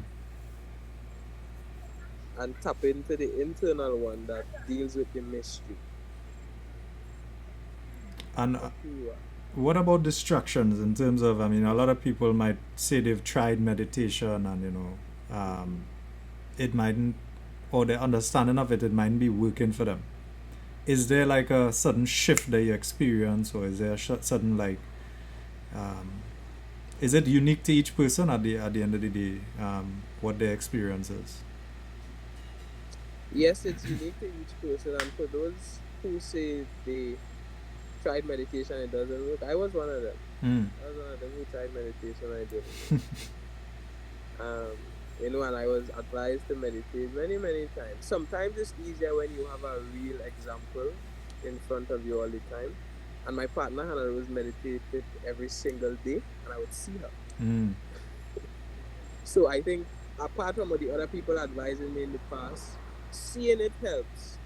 and tap into the internal one that deals with the mystery And of who you are. what about distractions in terms of, I mean, a lot of people might say they've tried meditation and, it mightn't, or their understanding of it mightn't be working for them. Is there like a sudden shift that you experience, or is there a sudden um, is it unique to each person at the end of the day, what their experience is? Yes, it's unique to each person, and for those who say they tried meditation and it doesn't work, I was one of them. I was one of them who tried meditation and it didn't work. And I was advised to meditate many, many times. Sometimes it's easier when you have a real example in front of you all the time. And my partner Hannah Rose meditated every single day, and I would see her. So I think, apart from what the other people advising me in the past, seeing it helps.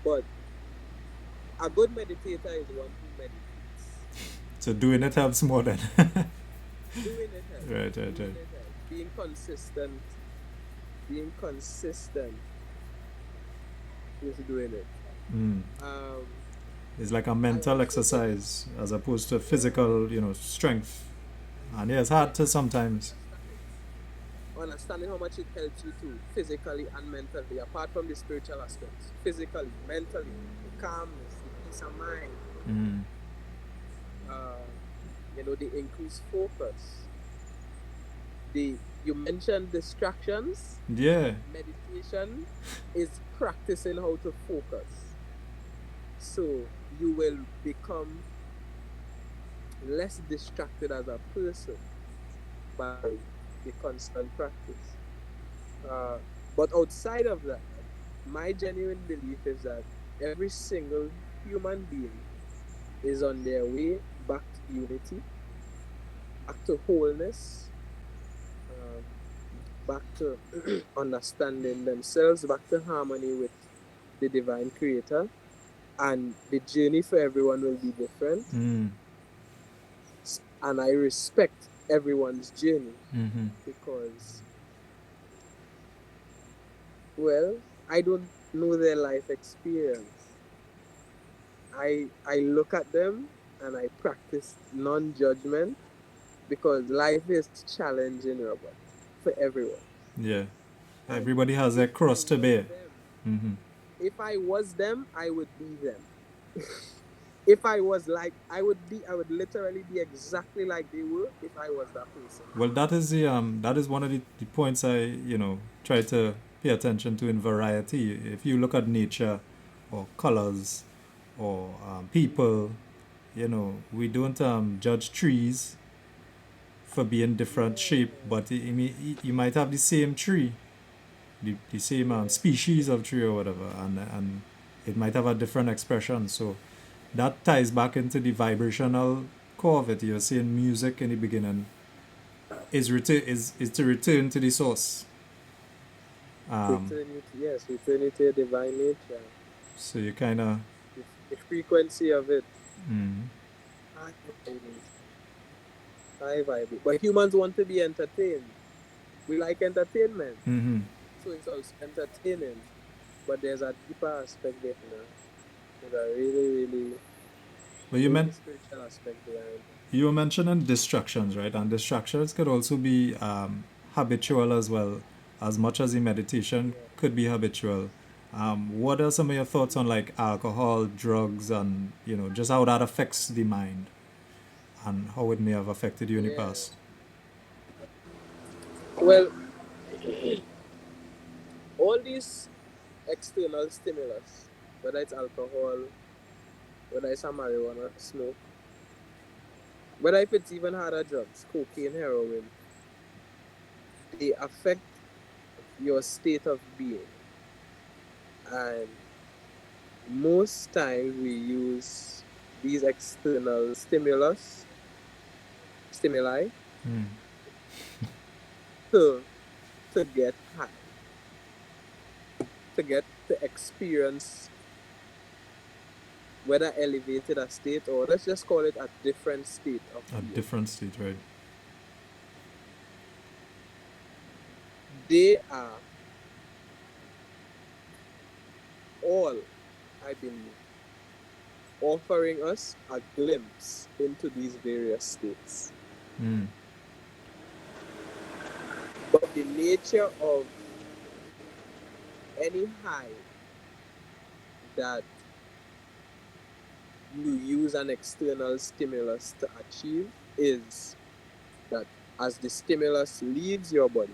But a good meditator is one who meditates. So doing it helps more than Doing it helps. Right. Doing it helps. Being consistent is doing it. It's like a mental exercise as opposed to physical, strength. And yeah, it's hard to sometimes. Understanding how much it helps you too, physically and mentally, apart from the spiritual aspects. Physically, mentally, the calmness, the peace of mind, the increased focus. You mentioned distractions. Yeah. Meditation is practicing how to focus. So you will become less distracted as a person by the constant practice. But outside of that, my genuine belief is that every single human being is on their way back to unity, back to wholeness, um, back to understanding themselves, back to harmony with the divine creator. And the journey for everyone will be different. Mm. And I respect everyone's journey Mm-hmm. because, well, I don't know their life experience. I look at them and I practice non-judgment because life is challenging, Robert, for everyone. Yeah. And Everybody has if their I cross to was bear. them, Mm-hmm. if I was them, I would be them. If I was like, I would literally be exactly like they were if I was that person. Well, that is one of the points I try to pay attention to in variety. If you look at nature, or colors, or people, we don't judge trees for being different shape, but you might have the same tree, the same species of tree or whatever, and it might have a different expression. So that ties back into the vibrational core of it. You're saying music in the beginning is to return to the source. Return it to your divine nature. So you kind of. The frequency of it. Mm, High vibrating. High vibrating. But humans want to be entertained. We like entertainment. mm-hmm. So it's also entertaining. But there's a deeper aspect there. There's a really, really, But really spiritual aspect behind it. you were mentioning distractions, right? And distractions could also be habitual as well, as much as the meditation Yeah. could be habitual. What are some of your thoughts on like alcohol, drugs, and just how that affects the mind and how it may have affected you in the Yeah. past? Well, all these external stimulus, whether it's alcohol, whether it's a marijuana smoke, whether if it's even harder drugs, cocaine, heroin, they affect your state of being. And most times we use these external stimuli Mm. to get high, to experience whether elevated a state or let's just call it a different state of A being. different state, right? They are all, I believe, offering us a glimpse into these various states. Mm. But the nature of any high that you use an external stimulus to achieve is that as the stimulus leaves your body,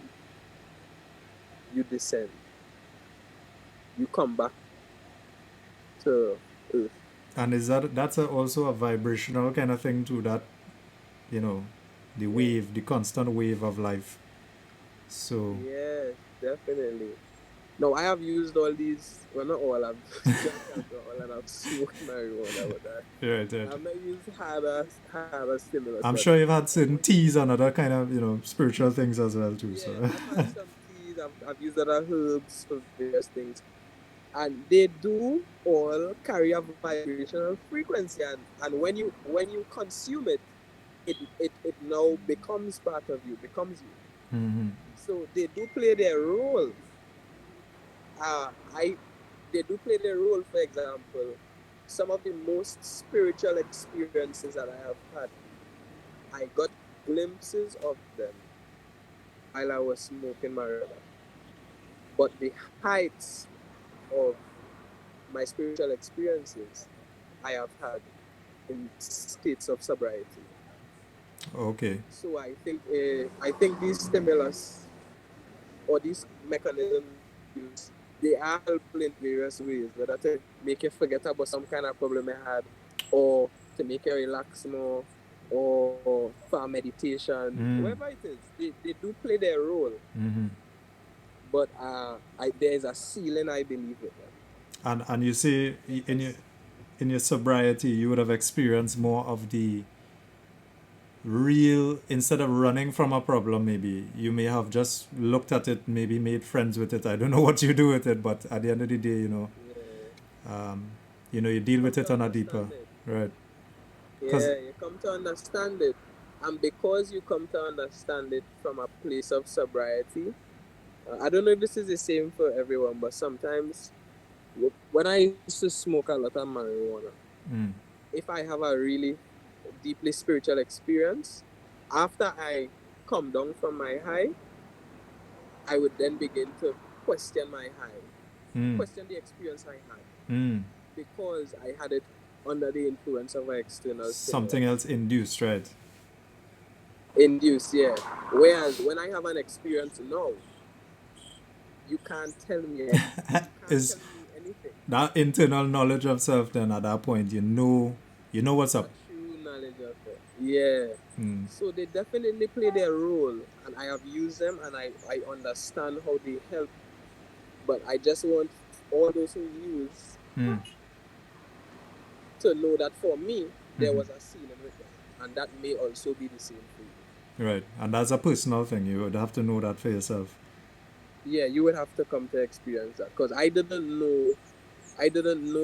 you descend. You come back to earth. And that's also a vibrational kind of thing too, that the Yeah. wave, the constant wave of life. So Yes, definitely. No, I have used all these. Well, not all. I've drank alcohol and I've smoked marijuana, but right. I've not used harder stimulus. I'm But sure you've had I certain want to. teas and other kind of spiritual things as well too. Yeah, So I've had some teas. I've used other herbs for various things, and they do all carry a vibrational frequency. And when you consume it, it now becomes part of you, becomes you. mm-hmm. So they do play their role. I They do play their role. For example, some of the most spiritual experiences that I have had, I got glimpses of them while I was smoking marijuana. But the heights of my spiritual experiences I have had in states of sobriety. Okay. So I think these stimulus or these mechanisms that we use, they are helpful in various ways, whether to make you forget about some kind of problem you had, or to make you relax more, or for meditation, Mm. whatever it is, they do play their role. Mm-hmm. but there is a ceiling, I believe, with them. And you say in your sobriety you would have experienced more of the real, instead of running from a problem, maybe you may have just looked at it, maybe made friends with it. I don't know what you do with it, but at the end of the day, you deal with it on a deeper, right? Yeah, you come to understand it, and because you come to understand it from a place of sobriety, I don't know if this is the same for everyone, but sometimes when I used to smoke a lot of marijuana, if I have a really deeply spiritual experience, after I come down from my high, I would then begin to question my high, question the experience I had, because I had it under the influence of an external something else induced, right? Induced, yeah. Whereas when I have an experience now, you can't tell me Is anything. that internal knowledge of self, then at that point you know what's up. True knowledge of it. Yeah. So they definitely play their role, and I have used them, and I understand how they help. But I just want all those who use to know that for me, there was a ceiling with them, and that may also be the same for you. Right, and that's a personal thing. You would have to know that for yourself. Yeah, you would have to come to experience that, because I didn't know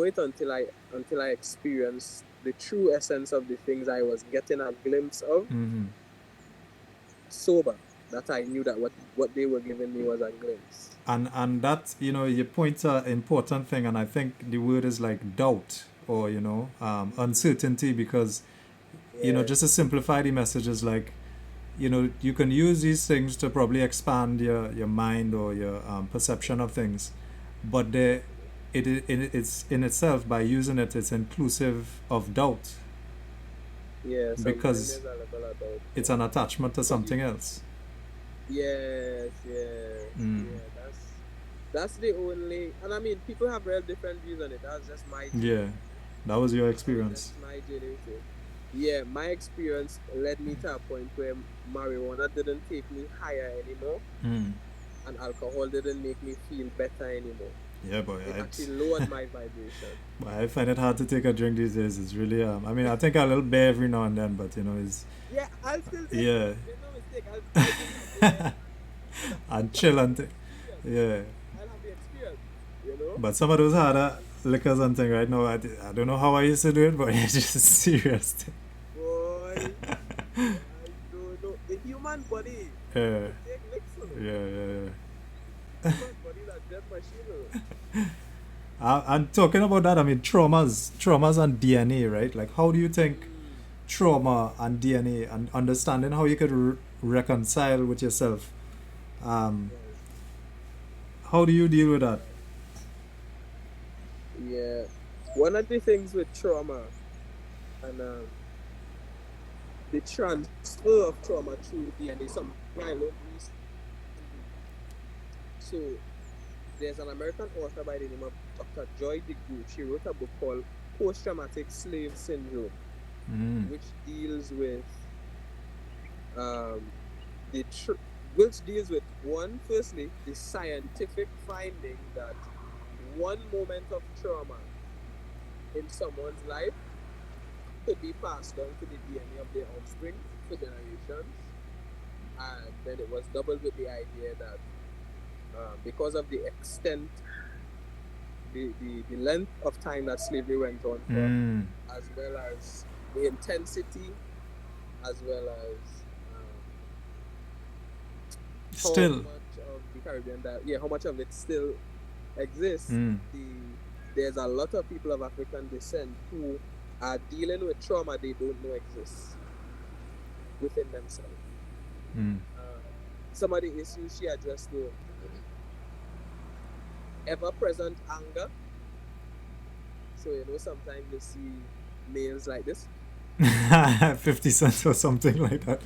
it until I experienced the true essence of the things I was getting a glimpse of sober, that I knew that what they were giving me was a glimpse. And that, you point to an important thing, and I think the word is like doubt, or uncertainty, because just to simplify the message is like, you can use these things to probably expand your mind or your perception of things, but it's in itself, by using it, it's inclusive of doubt. Yeah, because it's an attachment to something else. Yes, that's the only, and I mean, people have real different views on it. That's just my journey. Yeah, that was your experience. That's my journey too. Yeah, my experience led me to a point where marijuana didn't take me higher anymore, and alcohol didn't make me feel better anymore. Yeah, boy. It actually lowered my vibration. But I find it hard to take a drink these days. It's really, I mean, I take a little beer every now and then, but it's... Yeah, I'll still take yeah. Make no mistake, I'll and chill and... yeah. I'll have the experience, But some of those harder liquors and thing right now, I don't know how I used to do it, but it's just serious. Boy, I don't know. The human body Yeah. take licks. Yeah. Human body is a dead machine. And talking about that, I mean, traumas and DNA, right? Like, how do you think trauma and DNA, and understanding how you could reconcile with yourself, how do you deal with that? Yeah, one of the things with trauma and the transfer of trauma through DNA, something I learned recently. So there's an American author by the name of Dr. Joy DeGroot. She wrote a book called Post-Traumatic Slave Syndrome, which deals with firstly, the scientific finding that one moment of trauma in someone's life could be passed down to the DNA of their offspring for generations. And then it was doubled with the idea that because of the extent, the length of time that slavery went on for, as well as the intensity, as well as still how much of the Caribbean how much of it still exists. There's a lot of people of African descent who are dealing with trauma they don't know exists within themselves. Some of the issues she addressed were ever-present anger. So sometimes you see males like this. 50 cents or something like that.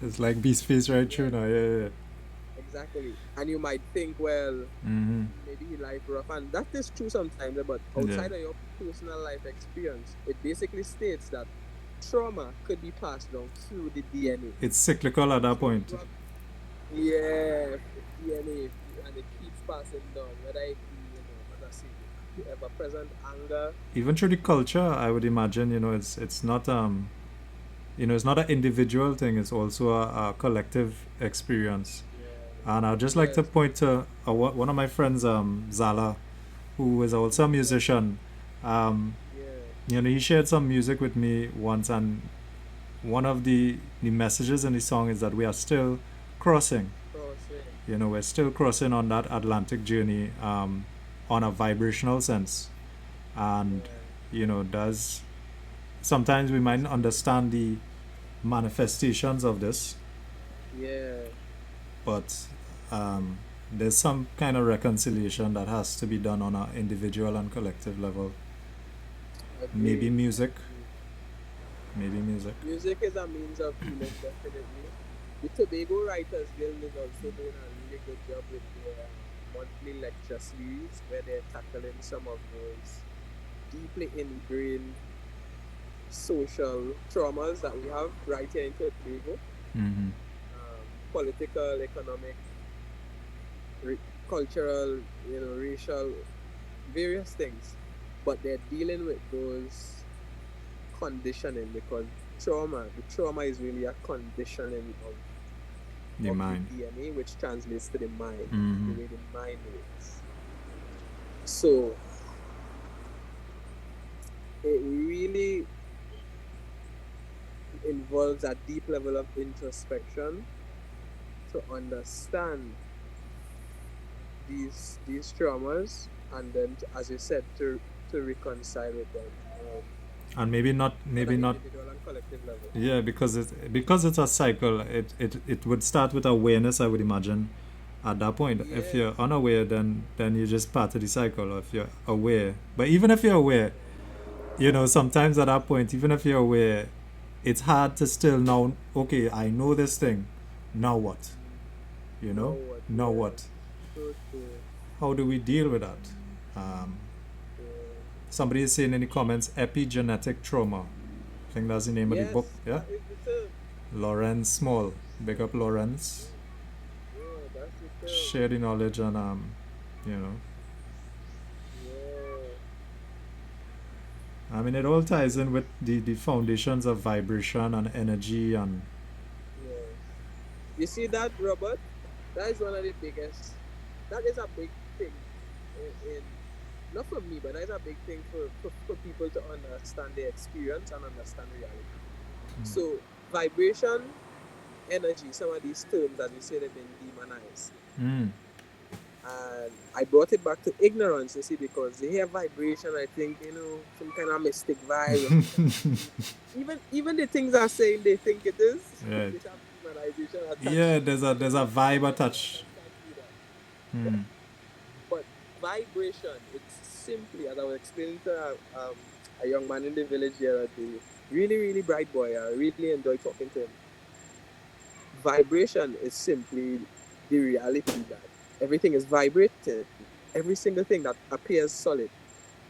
It's like Beast Face right through now. Yeah. Exactly. And you might think, well, maybe life rough, and that is true sometimes, but outside of your personal life experience, it basically states that trauma could be passed down through the DNA. It's cyclical at that point. Yeah, DNA, and it keeps passing down. Whether it be, as I say, the ever-present anger. Even through the culture, I would imagine, it's not it's not an individual thing, it's also a collective experience. Yeah. And I'd just like to Yes. point to one of my friends, Zala, who is also a musician. Um, Yeah. he shared some music with me once, and one of the messages in the song is that we are still crossing. Crossing. We're still crossing on that Atlantic journey, on a vibrational sense. And, Yeah. does sometimes we might understand the manifestations of this, Yeah. but um, there's some kind of reconciliation that has to be done on an individual and collective level. Maybe Agreed. music, Agreed. maybe music. Music is a means of healing, definitely. The Tobago Writers Guild is also doing a really good job with their monthly lecture series where they're tackling some of those deeply ingrained social traumas that we have right here in Tobago. Mm-hmm. Political, economic, cultural, racial, various things. But they're dealing with those conditioning because the trauma is really a conditioning The of the mind. DNA, which translates to the mind, the Mm-hmm. way the mind works. So it really involves a deep level of introspection to understand these traumas, and then, as you said, to reconcile with them And maybe not, on an maybe not. individual and collective level. Yeah, because it's a cycle. It would start with awareness, I would imagine. At that point, if you're Yes. unaware, then you're just part of the cycle. Or if you're aware, but even if you're aware, sometimes at that point, even if you're aware, it's hard to still know. Okay, I know this thing. Now what? Now what? Now Yeah. what? So true. How do we deal with that? Um, Yeah. Somebody is saying in the comments, epigenetic trauma. I think that's the name of the book. Yes, Yeah, that is the term. Lawrence Small. Big up Lawrence. Yeah, that's the term. Share the knowledge and Yeah. I mean, it all ties in with the foundations of vibration and energy and. Yes. You see that, Robert? That is one of the biggest. That is a big thing in not for me, but that is a big thing for people to understand their experience and understand reality. So vibration, energy, some of these terms, as you say, they've been demonized. Mm. And I brought it back to ignorance, you see, because they hear vibration, I think, some kind of mystic vibe. Or some kind of, even the things are saying they think it is, Right. they have demonization attached. Yeah, there's a vibe attached. Can't do that. Mm. But vibration, it's simply, as I was explaining to a young man in the village the other day, really, really bright boy. I really enjoy talking to him. Vibration is simply the reality that everything is vibrating. Every single thing that appears solid,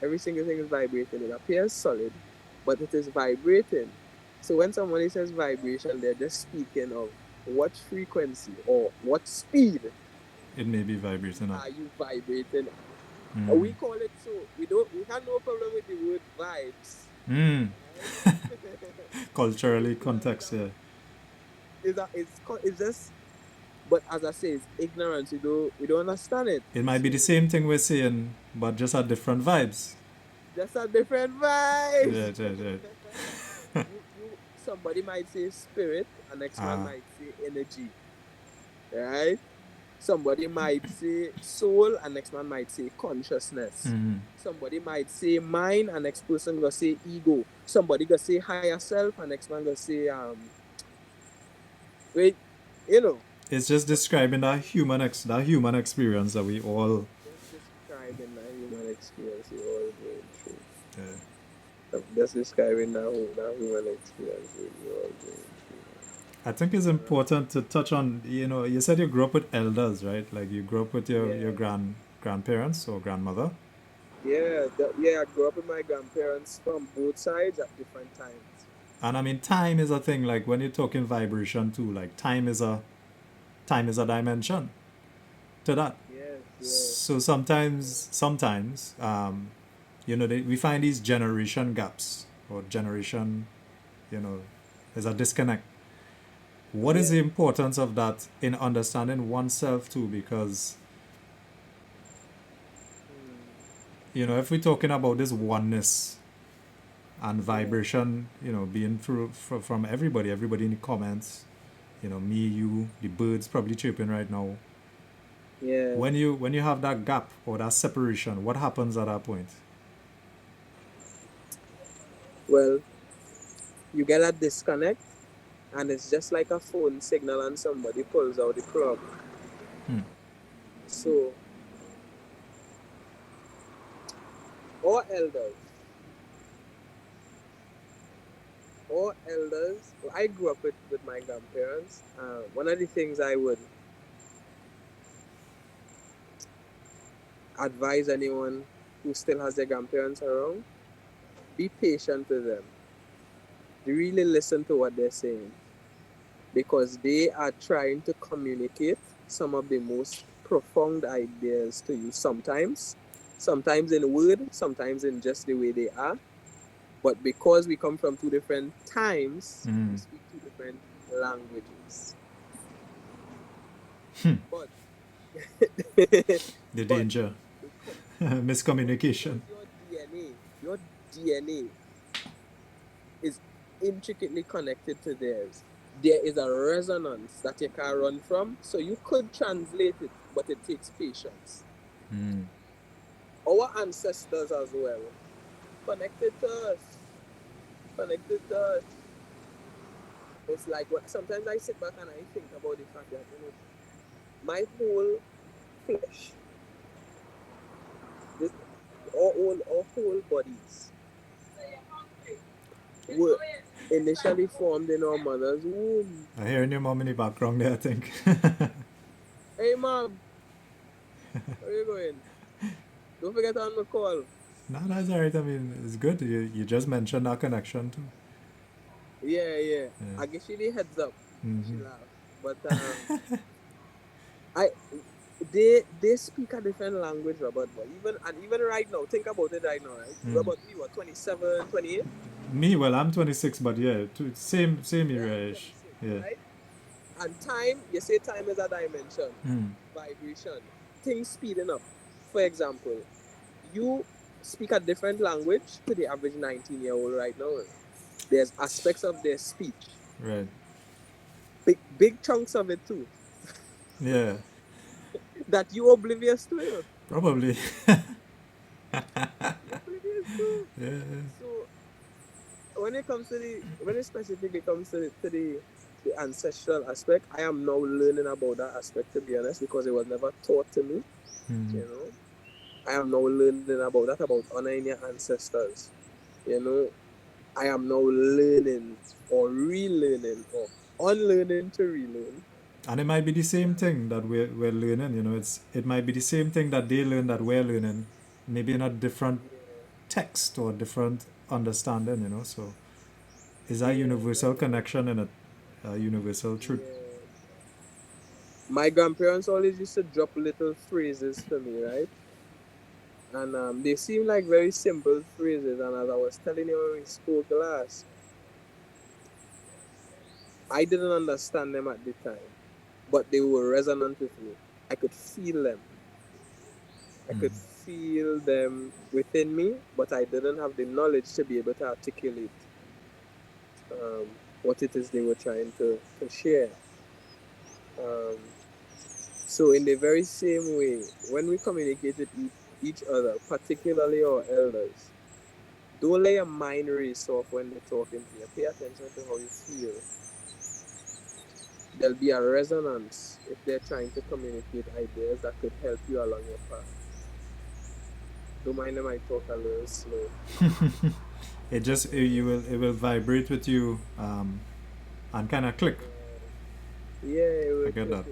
every single thing is vibrating. It appears solid, but it is vibrating. So when somebody says vibration, they're just speaking of what frequency or what speed It may be vibrating up. are you vibrating at. Mm. We call it so. We have no problem with the word vibes. Mm. Right? Culturally, context, yeah. It's just, but as I say, it's ignorance. We don't understand it. It might be the same thing we're saying, but just at different vibes. Just a different vibes. Right. Somebody might say spirit, and next man Ah. might say energy. Right? Somebody might say soul, and next man might say consciousness. Mm. Somebody might say mind, and next person gonna say ego. Somebody gonna say higher self, and next man gonna say wait, It's just describing that human experience that we all. just describing that human experience we all going through. Yeah. Just describing that human experience we all going through. I think it's important to touch on. You said you grew up with elders, right? Like you grew up with your grandparents or grandmother. Yeah, I grew up with my grandparents from both sides at different times. And I mean, time is a thing. Like when you're talking vibration too, like time is a time is a dimension to that. Yes, yes. So sometimes, we find these generation gaps or generation, there's a disconnect. What is the importance of that in understanding oneself too? Because, if we're talking about this oneness and vibration, being from everybody in the comments, me, you, the birds probably chirping right now. Yeah. When you have that gap or that separation, what happens at that point? Well, you get a disconnect, and it's just like a phone signal and somebody pulls out the plug. So, our elders, I grew up with my grandparents. One of the things I would advise anyone who still has their grandparents around, be patient with them. Really listen to what they're saying, because they are trying to communicate some of the most profound ideas to you, sometimes in word, sometimes in just the way they are. But because we come from two different times, we speak two different languages. But The danger. Miscommunication. Your DNA is intricately connected to theirs. There is a resonance that you can run from, so you could translate it, but it takes patience. Our ancestors as well connected to us. It's like, sometimes I sit back and I think about the fact that, my whole flesh, our whole bodies were initially formed in our mother's womb. I hear your mom in the background there, I think. Hey, Mom. Where you going? Don't forget on the call. No, that's alright. I mean, it's good. You just mentioned that connection too. Yeah. I guess she did heads up. She laughed. But they speak a different language, Robert. But even right now, think about it right now, right? Robert, you are 27, 28? Me, well, I'm 26, but yeah, same era-ish. Yeah. Right? And time, you say time is a dimension, vibration, things speeding up. For example, you speak a different language to the average 19-year-old right now. There's aspects of their speech. Right. Big chunks of it too. Yeah. That you oblivious to it. Probably. Oblivious to. Yeah. So when it specifically comes to the ancestral aspect, I am now learning about that aspect, to be honest, because it was never taught to me. I am now learning about that, about honoring your ancestors. I am now learning or relearning or unlearning to relearn. And it might be the same thing that we're learning, it might be the same thing that they learn that we're learning, maybe in a different text or different understanding, so is that universal connection and a universal truth? My grandparents always used to drop little phrases for me, right? And they seem like very simple phrases, and as I was telling you when we spoke last, I didn't understand them at the time, but they were resonant with me. I could feel them. I could feel them within me, but I didn't have the knowledge to be able to articulate what it is they were trying to share. So in the very same way, when we communicate with each other, particularly our elders, don't let your mind race off when they're talking to you. Pay attention to how you feel. There'll be a resonance if they're trying to communicate ideas that could help you along your path. Don't mind them, I talk a little slow. it will vibrate with you and kind of click. Yeah, it will. I get that.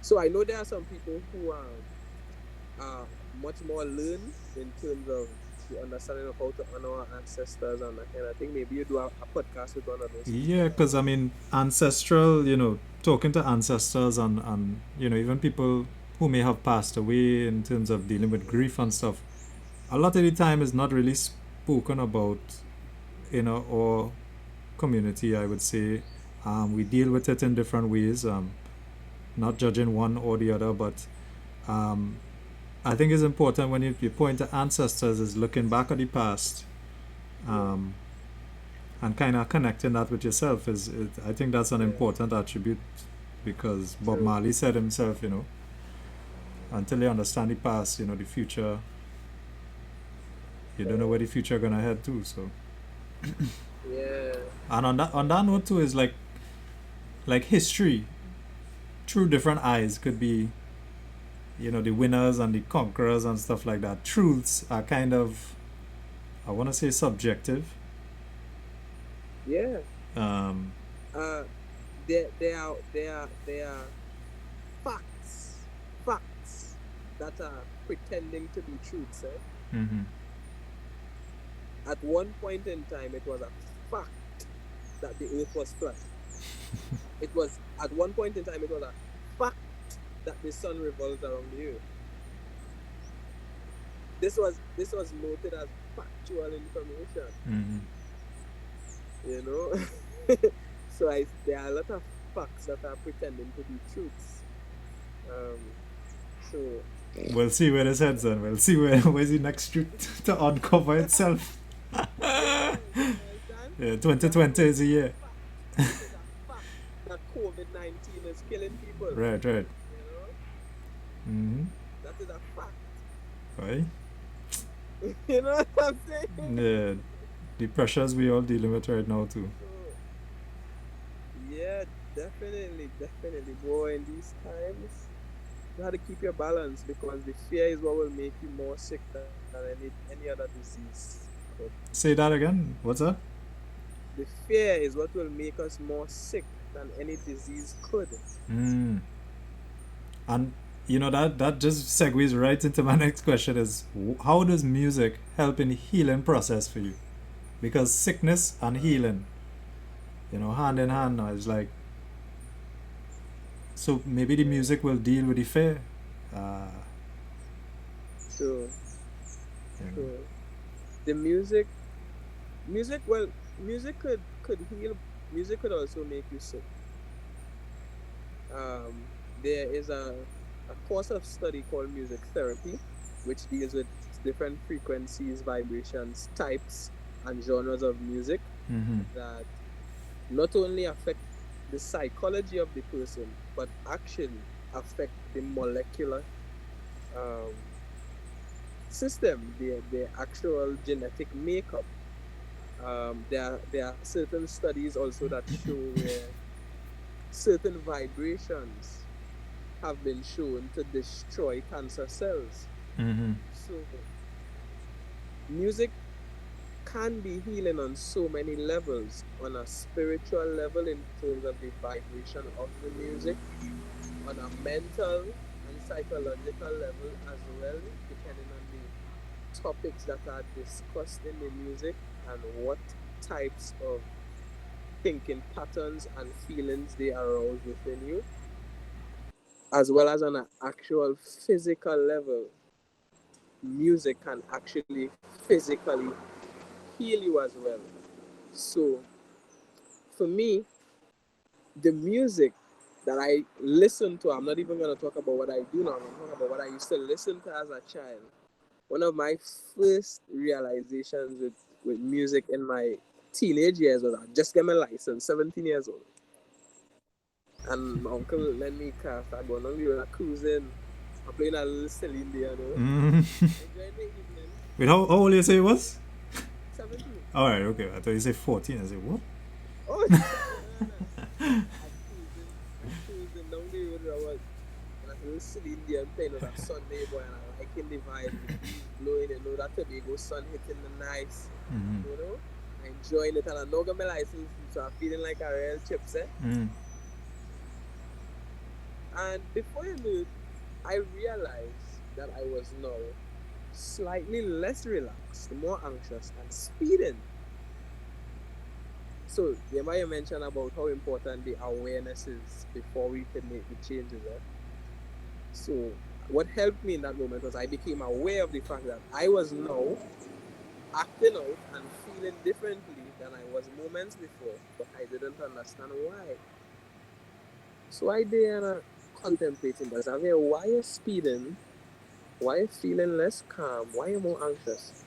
So I know there are some people who are much more learned in terms of the understanding of how to honor our ancestors and that kind of thing. Maybe you do a podcast with one of those people. Yeah, because I mean, ancestral, talking to ancestors and even people who may have passed away in terms of dealing with grief and stuff, a lot of the time is not really spoken about in our community, I would say. We deal with it in different ways, not judging one or the other, but I think it's important when you point to ancestors is looking back at the past, and kind of connecting that with yourself I think that's an important attribute, because Bob Marley said himself, until you understand the past, the future, you don't know where the future gonna head to. So Yeah. and on that note too is like history through different eyes could be, the winners and the conquerors and stuff like that. Truths are kind of, I want to say, subjective. Yeah. Um, They are facts that are pretending to be truths. mhm. At one point in time, it was a fact that the earth was flat. It was at one point in time, it was a fact that the sun revolves around the earth. This was noted as factual information. Mhm. So there are a lot of facts that are pretending to be truths. So We'll see where this heads on. We'll see where's the next truth to uncover itself. Yeah, 2020 is a year. it is a fact that COVID-19 is killing people. Right. Mm-hmm. That is a fact. Right. You know what I'm saying? Yeah. The pressures we all dealing with right now too. Yeah, definitely, boy. In these times, you have to keep your balance, because the fear is what will make you more sick than any other disease. But Say that again. What's that? the fear is what will make us more sick than any disease could. Mm. And that just segues right into my next question: is how does music help in the healing process for you? Because sickness and healing, hand in hand now. It's like, so maybe the music will deal with the fear. So You know. the music could heal. Music could also make you sick. There is a course of study called music therapy, which deals with different frequencies, vibrations, types, and genres of music Mm-hmm. that not only affect the psychology of the person, but actually affect the molecular system, the actual genetic makeup. There are certain studies also that show where certain vibrations have been shown to destroy cancer cells. Mm-hmm. So music can be healing on so many levels. On a spiritual level, in terms of the vibration of the music, on a mental and psychological level as well, depending on the topics that are discussed in the music and what types of thinking patterns and feelings they arouse within you, as well as on an actual physical level. Music can actually physically heal you as well. So for me, the music that I listen to, I'm not even going to talk about what I do now, I'm going to talk about what I used to listen to as a child. One of my first realizations with music in my teenage years was I just got my license, 17 years old. And my uncle lent me a car, I go on the road, cruising, I'm playing a little Celine Dion, Mm-hmm. enjoying the evening. Wait, how old you say it was? 17. Alright, okay. I thought you said 14. I said, what? Oh, no. I'm cruising down the road, I was a little Celine Dion playing on that Sunday, boy, and I liking the vibe, the breeze blowing, that Tobago sun hitting the nice, Mm-hmm. I enjoying it, and I know got my license, so I'm feeling like a real chipset. Mm-hmm. And before you knew it, I realized that I was now slightly less relaxed, more anxious, and speeding. So, remember you mentioned about how important the awareness is before we can make the changes. So, what helped me in that moment was I became aware of the fact that I was now acting out and feeling differently than I was moments before, but I didn't understand why. So I did contemplating that Xavier, why you speeding? Why you feeling less calm? Why you more anxious?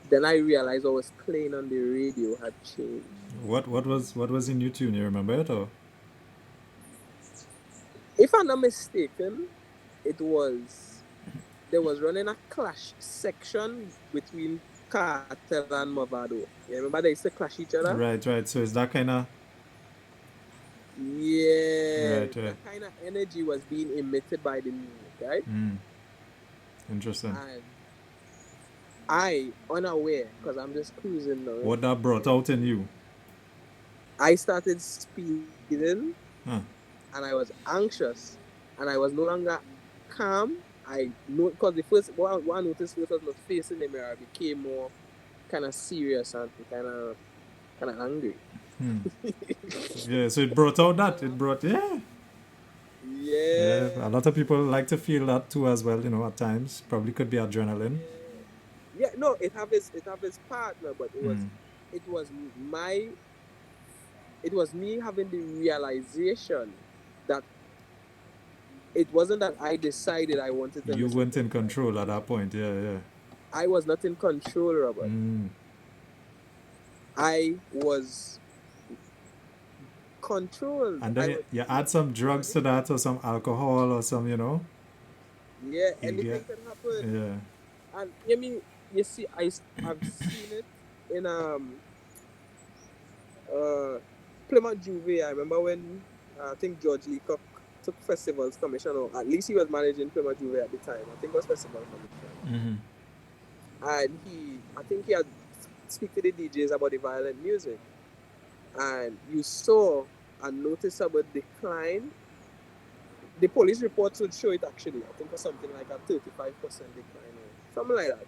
Then I realized what was playing on the radio had changed. What was in your tune? You remember it or? If I'm not mistaken, it was there was running a clash section between Cartel and Movado. You remember they used to clash each other? Right. So is that kind of Yeah, right? that kind of energy was being emitted by the music, right? Interesting. And I, unaware, because I'm just cruising now, What that brought out in you? I started speeding Huh. and I was anxious and I was no longer calm. I know because the first what I noticed first was not facing the mirror. I became more kind of serious and kind of angry. Yeah. So it brought out that. It brought yeah. Yeah. Yeah, A lot of people like to feel that too as well. At times probably could be adrenaline. yeah. No, it have its partner, but it was my it was me having the realization that it wasn't that I decided I wanted to You listen weren't to in this type of control at music. that point. Yeah. I was not in control, Robert. I was controlled. And I then was you add being some drugs to that or some alcohol or some, yeah, you anything get, can happen. yeah. And you see, I've seen it in uh Plymouth Juve. I remember when I think George Leacock took festivals commission, or at least he was managing Plymouth Juve at the time. I think it was festival commission, and I think he had speak to the DJs about the violent music, and you saw a noticeable decline. The police reports would show it actually. I think it was something like a 35% decline or something like that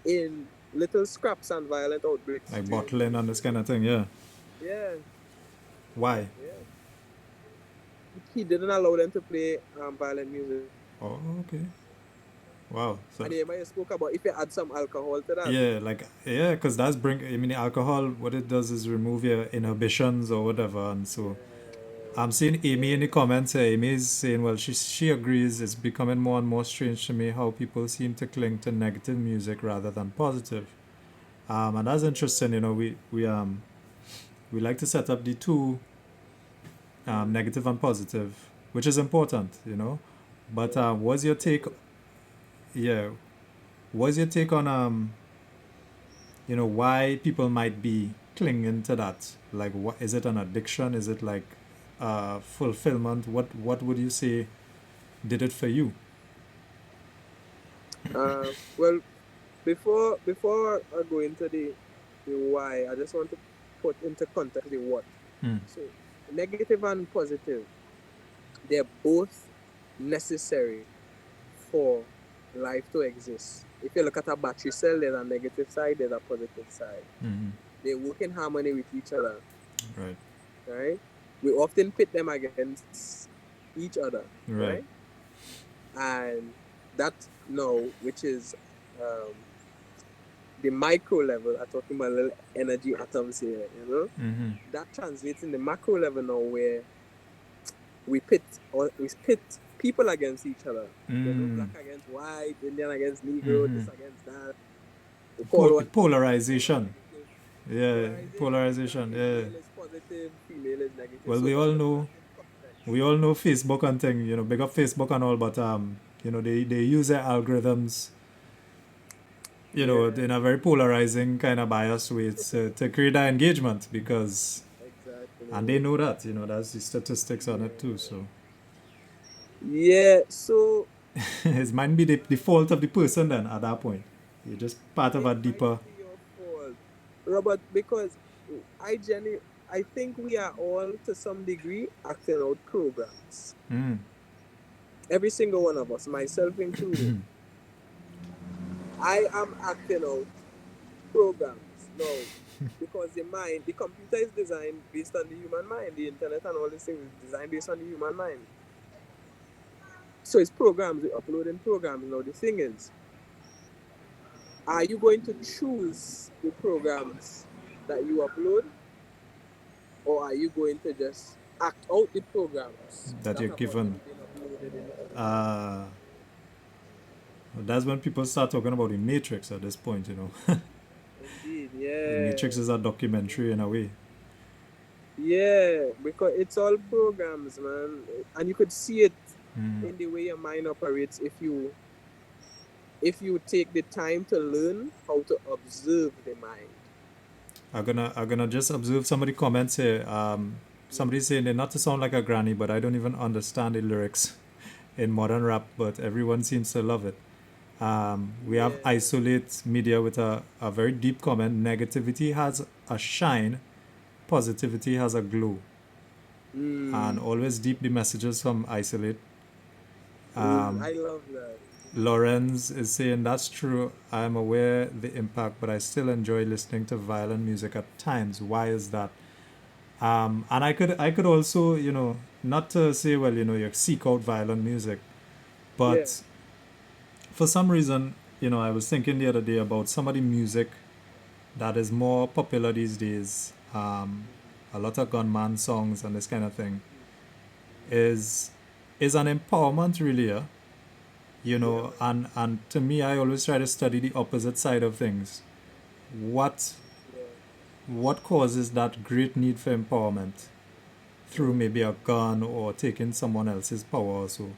in little scraps and violent outbreaks Like during bottling and commission. this kind of thing, yeah. Yeah, Why? yeah. He didn't allow them to play violent music. Oh, okay. Wow. So, And you might have spoke about if you add some alcohol to that. yeah, because alcohol, what it does is remove your inhibitions or whatever. And so I'm seeing Amy in the comments here. Amy is saying, well, she agrees it's becoming more and more strange to me how people seem to cling to negative music rather than positive. And that's interesting, we like to set up the two, negative and positive, which is important. But what's your take? Yeah, what's your take on why people might be clinging to that? Like, what is it? An addiction? Is it like fulfillment? What would you say did it for you? Well, before I go into the why, I just want to put into context the what. So negative and positive, they're both necessary for life to exist. If you look at a battery cell, there's a negative side, there's a positive side. They work in harmony with each other. Right. Right? We often pit them against each other. Right. And that now, which is the micro level, I'm talking about little energy atoms here, that translates in the macro level now where we pit people against each other. Black against white, Indian against Negro, this against that. We call one Polarization. negative. Yeah, polarization. Yeah. Male is positive, female is negative. Well, So we to all understand know the context. we all know Facebook and thing. Big up Facebook and all, but they use their algorithms. In a very polarizing kind of biased way to create that engagement because, Exactly. and they know that. That's the statistics on it too. So Yeah, so it might be the fault of the person then at that point. You're just part of it a might deeper. be your fault, Robert, because I think we are all to some degree acting out programs. Every single one of us, myself included. I am acting out programs now because the computer is designed based on the human mind. The internet and all these things is designed based on the human mind. So it's programs, we uploading programs. Now the thing is, are you going to choose the programs that you upload, or are you going to just act out the programs That that you're have already given. been uploaded into? Uh, that's when people start talking about the Matrix at this point, you know. Indeed, The yeah. Matrix is a documentary in a way. Yeah, because it's all programs, man. And you could see it in the way your mind operates if you take the time to learn how to observe the mind. I'm gonna just observe some of the comments here. Somebody's saying they're not to sound like a granny, but I don't even understand the lyrics in modern rap, but everyone seems to love it. We have Yeah. Isolate Media with a very deep comment. Negativity has a shine, positivity has a glow. And always deep the messages from Isolate. I love that. Lorenz is saying that's true. I'm aware the impact, but I still enjoy listening to violent music at times. Why is that? And I could also, not to say, well, you seek out violent music, Yeah. but for some reason, I was thinking the other day about some of the music that is more popular these days. A lot of gunman songs and this kind of thing is an empowerment really, yeah? And to me, I always try to study the opposite side of things. What what causes that great need for empowerment through maybe a gun or taking someone else's power or so?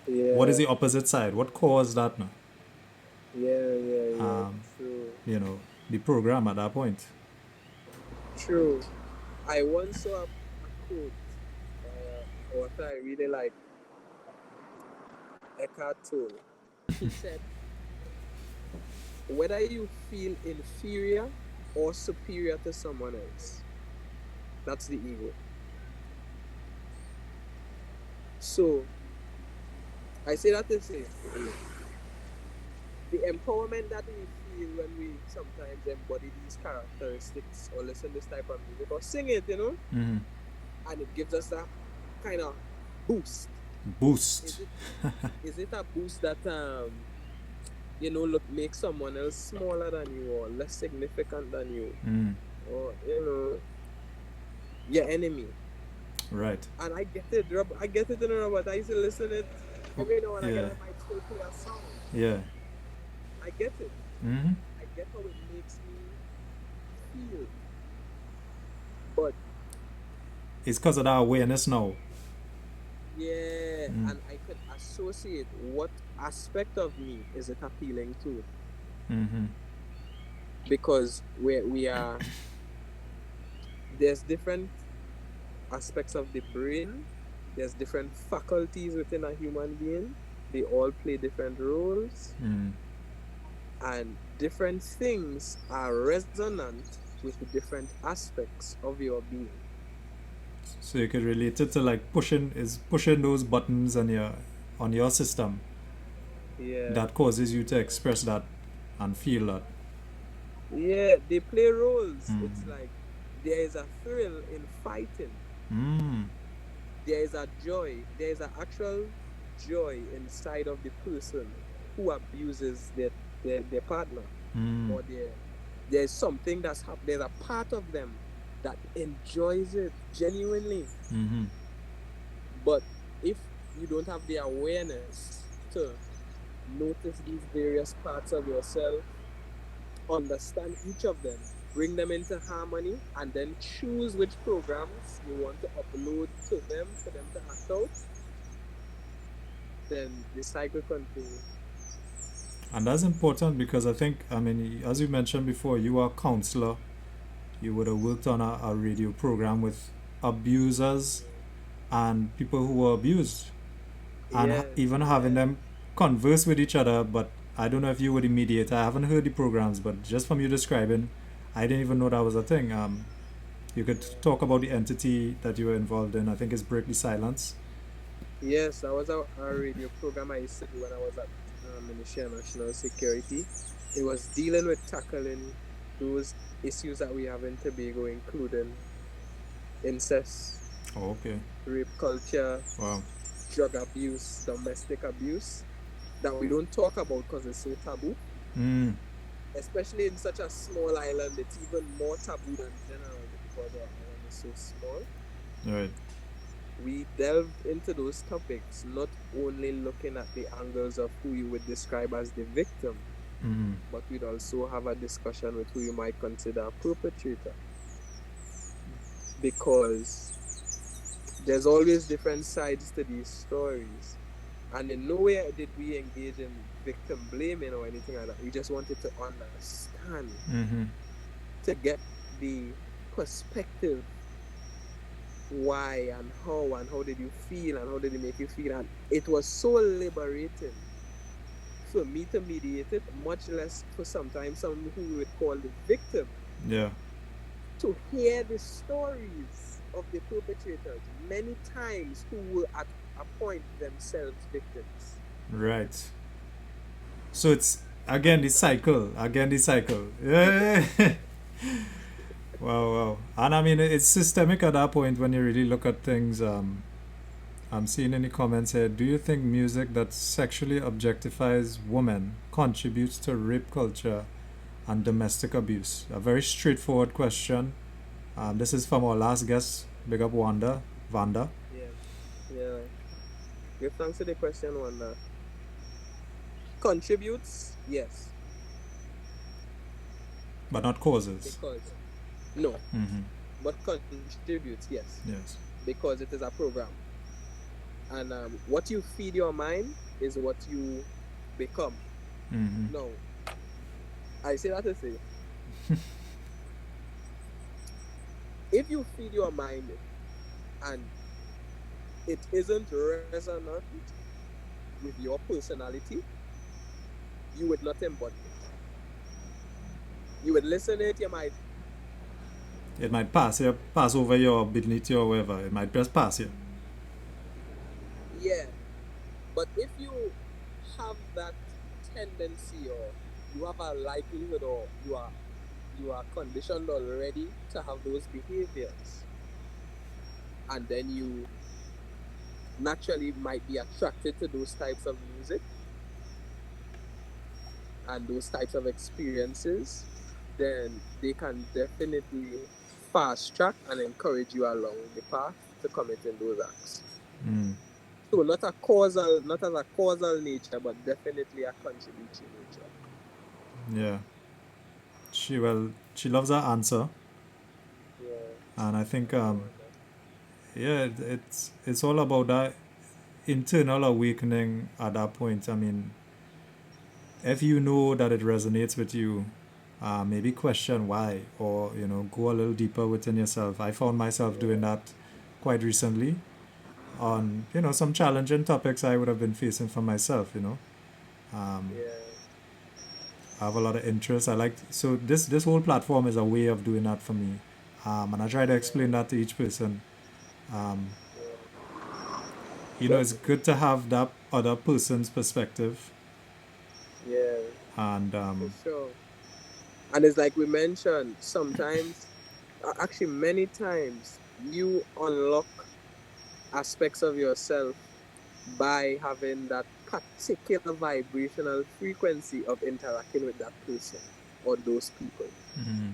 Yeah. What is the opposite side? What caused that now? Yeah. True. The program at that point. True. I once saw a quote by a author I really like, Eckhart Tolle. He said, whether you feel inferior or superior to someone else, that's the ego. So, I say that to say, the empowerment that we feel when we sometimes embody these characteristics or listen to this type of music or sing it, Mm-hmm. and it gives us that kind of boost. Boost. Is it a boost that look, make someone else smaller than you or less significant than you, or your enemy? Right. And I get it, I get it, but I used to listen it every now and again. Yeah. I might still play a song. Yeah. I get it. Mm-hmm. I get how it makes me feel. But It's because of that awareness now. yeah, and I could associate what aspect of me is it appealing to. Mm-hmm. Because we are there's different aspects of the brain, there's different faculties within a human being, they all play different roles, and different things are resonant with the different aspects of your being. So you could relate it to like pushing those buttons on your system Yeah. that causes you to express that and feel that. Yeah, they play roles. It's like there is a thrill in fighting. There is a joy. There is an actual joy inside of the person who abuses their partner, or there's something that's happened. There's a part of them that enjoys it genuinely. But if you don't have the awareness to notice these various parts of yourself, understand each of them, bring them into harmony, and then choose which programs you want to upload to them for them to act out, then the cycle continues. And that's important because I think, as you mentioned before, you are a counselor. You would have worked on a radio program with abusers and people who were abused. And even having them converse with each other. But I don't know if you were the mediator. I haven't heard the programs, but just from you describing, I didn't even know that was a thing. You could talk about the entity that you were involved in. I think it's Break the Silence. Yes, that was a radio program I used to do when I was at Ministry of National Security. It was dealing with tackling those issues that we have in Tobago, including incest, Oh, okay. rape culture, Wow. drug abuse, domestic abuse that we don't talk about because it's so taboo. Mm. Especially in such a small island, it's even more taboo than general because our island is so small. Right. We delved into those topics, not only looking at the angles of who you would describe as the victim, Mm. but we'd also have a discussion with who you might consider a perpetrator. Because there's always different sides to these stories. And in no way did we engage in victim blaming or anything like that. We just wanted to understand, Mm-hmm. to get the perspective, why and how did you feel and how did it make you feel. And it was so liberating for me to mediate it, much less for sometimes someone who we would call the victim, Yeah. to hear the stories of the perpetrators, many times who were at a point themselves victims. Right. So it's again the cycle. Again the cycle. Yeah. Wow, wow. And I mean, it's systemic at that point when you really look at things. I'm seeing in the comments here, do you think music that sexually objectifies women contributes to rape culture and domestic abuse? A very straightforward question. This is from our last guest, big up Vanda. Yeah. Give thanks to the question, Wanda. Contributes, yes. But not causes. Because no, Mm-hmm. but contributes, yes. Yes. Because it is a program. And what you feed your mind is what you become. Mm-hmm. No, I say that to say, if you feed your mind and it isn't resonant with your personality, you would not embody it. You would listen to it, you might, It might pass over your ability or whatever. It might just pass you. yeah. But if you have that tendency, or you have a likelihood, or you are conditioned already to have those behaviors, and then you naturally might be attracted to those types of music and those types of experiences, then they can definitely fast track and encourage you along the path to committing those acts. Mm. So not as a causal nature, but definitely a contributory nature. Yeah. She loves her answer. Yeah. And I think yeah, it's all about that internal awakening at that point. I mean, if you know that it resonates with you, maybe question why, or go a little deeper within yourself. I found myself doing that quite recently on some challenging topics I would have been facing for myself. Yeah. I have a lot of interest. I like so this whole platform is a way of doing that for me, and I try to explain that to each person. Um, it's good to have that other person's perspective, Yeah, and for sure. And it's like we mentioned, sometimes, actually many times, you unlock aspects of yourself by having that particular vibrational frequency of interacting with that person or those people. mm,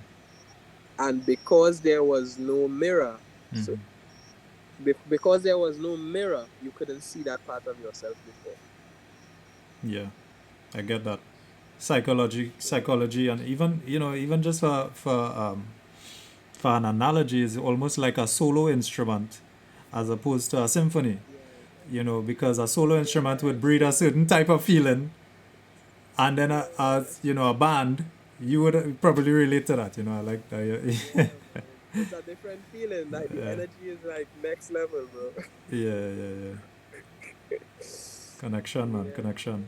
And because there was no mirror, so because there was no mirror, you couldn't see that part of yourself before. yeah, I get that. Psychology, and even just for an analogy, is almost like a solo instrument as opposed to a symphony. Because a solo instrument would breed a certain type of feeling, and then as a band, you would probably relate to that. I like that. It's a different feeling. Like the energy is like next level, bro. Yeah. Connection, man, connection.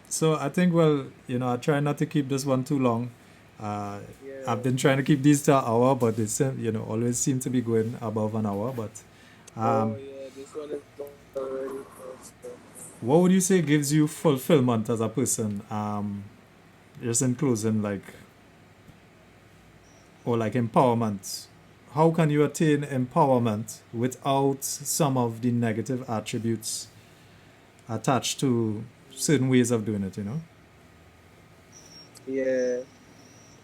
So I think, I try not to keep this one too long. I've been trying to keep these to an hour, but it's always seem to be going above an hour. But Oh yeah, this one is already close. what would you say gives you fulfillment as a person? Just in closing, like, or like empowerment. How can you attain empowerment without some of the negative attributes attached to certain ways of doing it, you know? Yeah.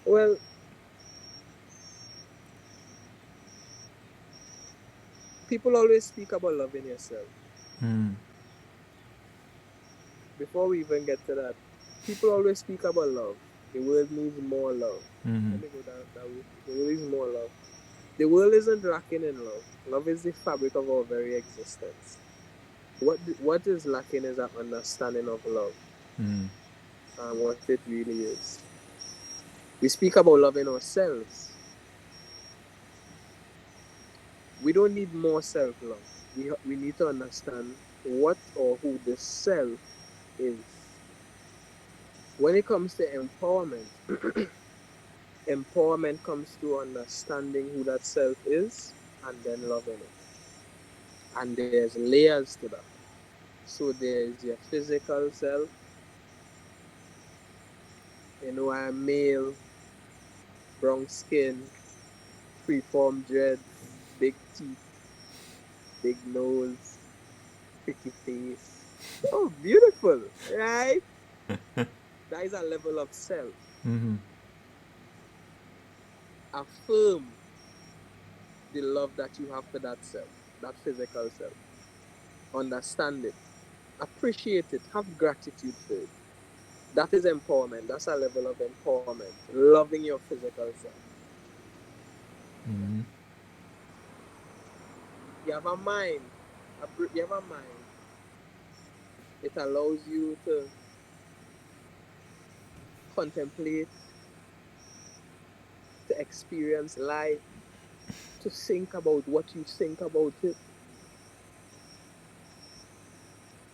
Well, people always speak about loving yourself. Before we even get to that, people always speak about love. The world needs more love. Let me go down that way. The world needs more love. The world isn't lacking in love. Love is the fabric of our very existence. What is lacking is an understanding of love and what it really is. We speak about loving ourselves. We don't need more self-love. We need to understand what or who the self is. When it comes to empowerment, empowerment comes to understanding who that self is and then loving it. And there's layers to that. So there's your physical self. I'm male, brown skin, freeform dreads, big teeth, big nose, pretty face. Oh, beautiful, right? That is a level of self. Affirm the love that you have for that self, that physical self. Understand it. Appreciate it. Have gratitude for it. That is empowerment. That's a level of empowerment. Loving your physical self. You have a mind. You have a mind. It allows you to contemplate, to experience life, to think about what you think about it,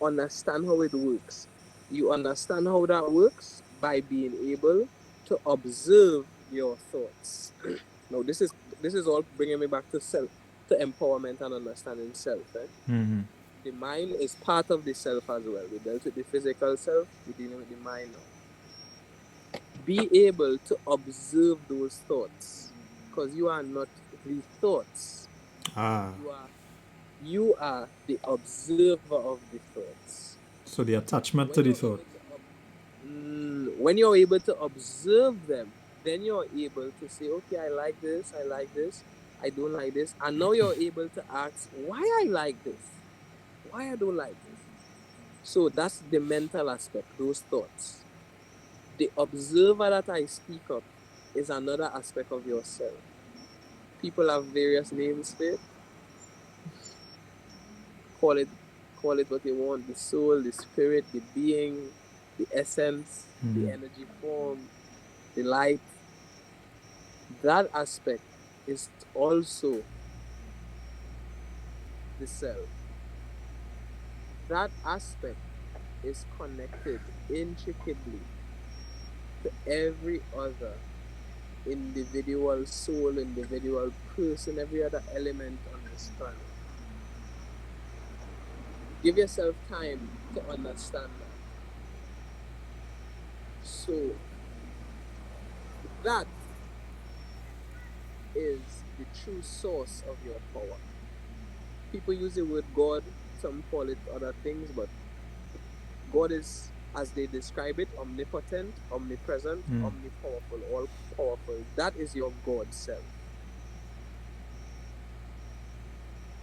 understand how it works. You understand how that works by being able to observe your thoughts. Now, this is all bringing me back to self, to empowerment and understanding self. The mind is part of the self as well. We dealt with the physical self, we're dealing with the mind now. Be able to observe those thoughts, because you are not the thoughts. You are the observer of the thoughts. So the attachment to the thought. When you're able to observe them, then you're able to say, okay, I like this, I don't like this. And now you're able to ask why I like this, why I don't like this. So that's the mental aspect, those thoughts. The observer that I speak of is another aspect of yourself. People have various names for it. Call it what they want: the soul, the spirit, the being, the essence, the energy form, the light. That aspect is also the self. That aspect is connected intricately to every other individual soul, individual person, every other element on this planet. Give yourself time to understand that. So, that is the true source of your power. People use the word God, some call it other things, but God is, as they describe it, omnipotent, omnipresent, omnipowerful, all powerful. That is your God self.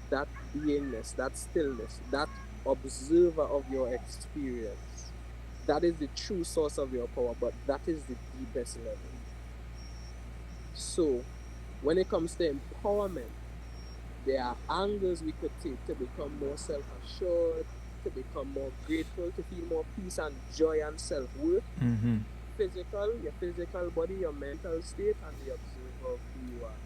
That beingness, that stillness, that observer of your experience. That is the true source of your power, but that is the deepest level. So, when it comes to empowerment, there are angles we could take to become more self-assured, to become more grateful, to feel more peace and joy and self-worth. Physical, your physical body, your mental state, and the observer of who you are.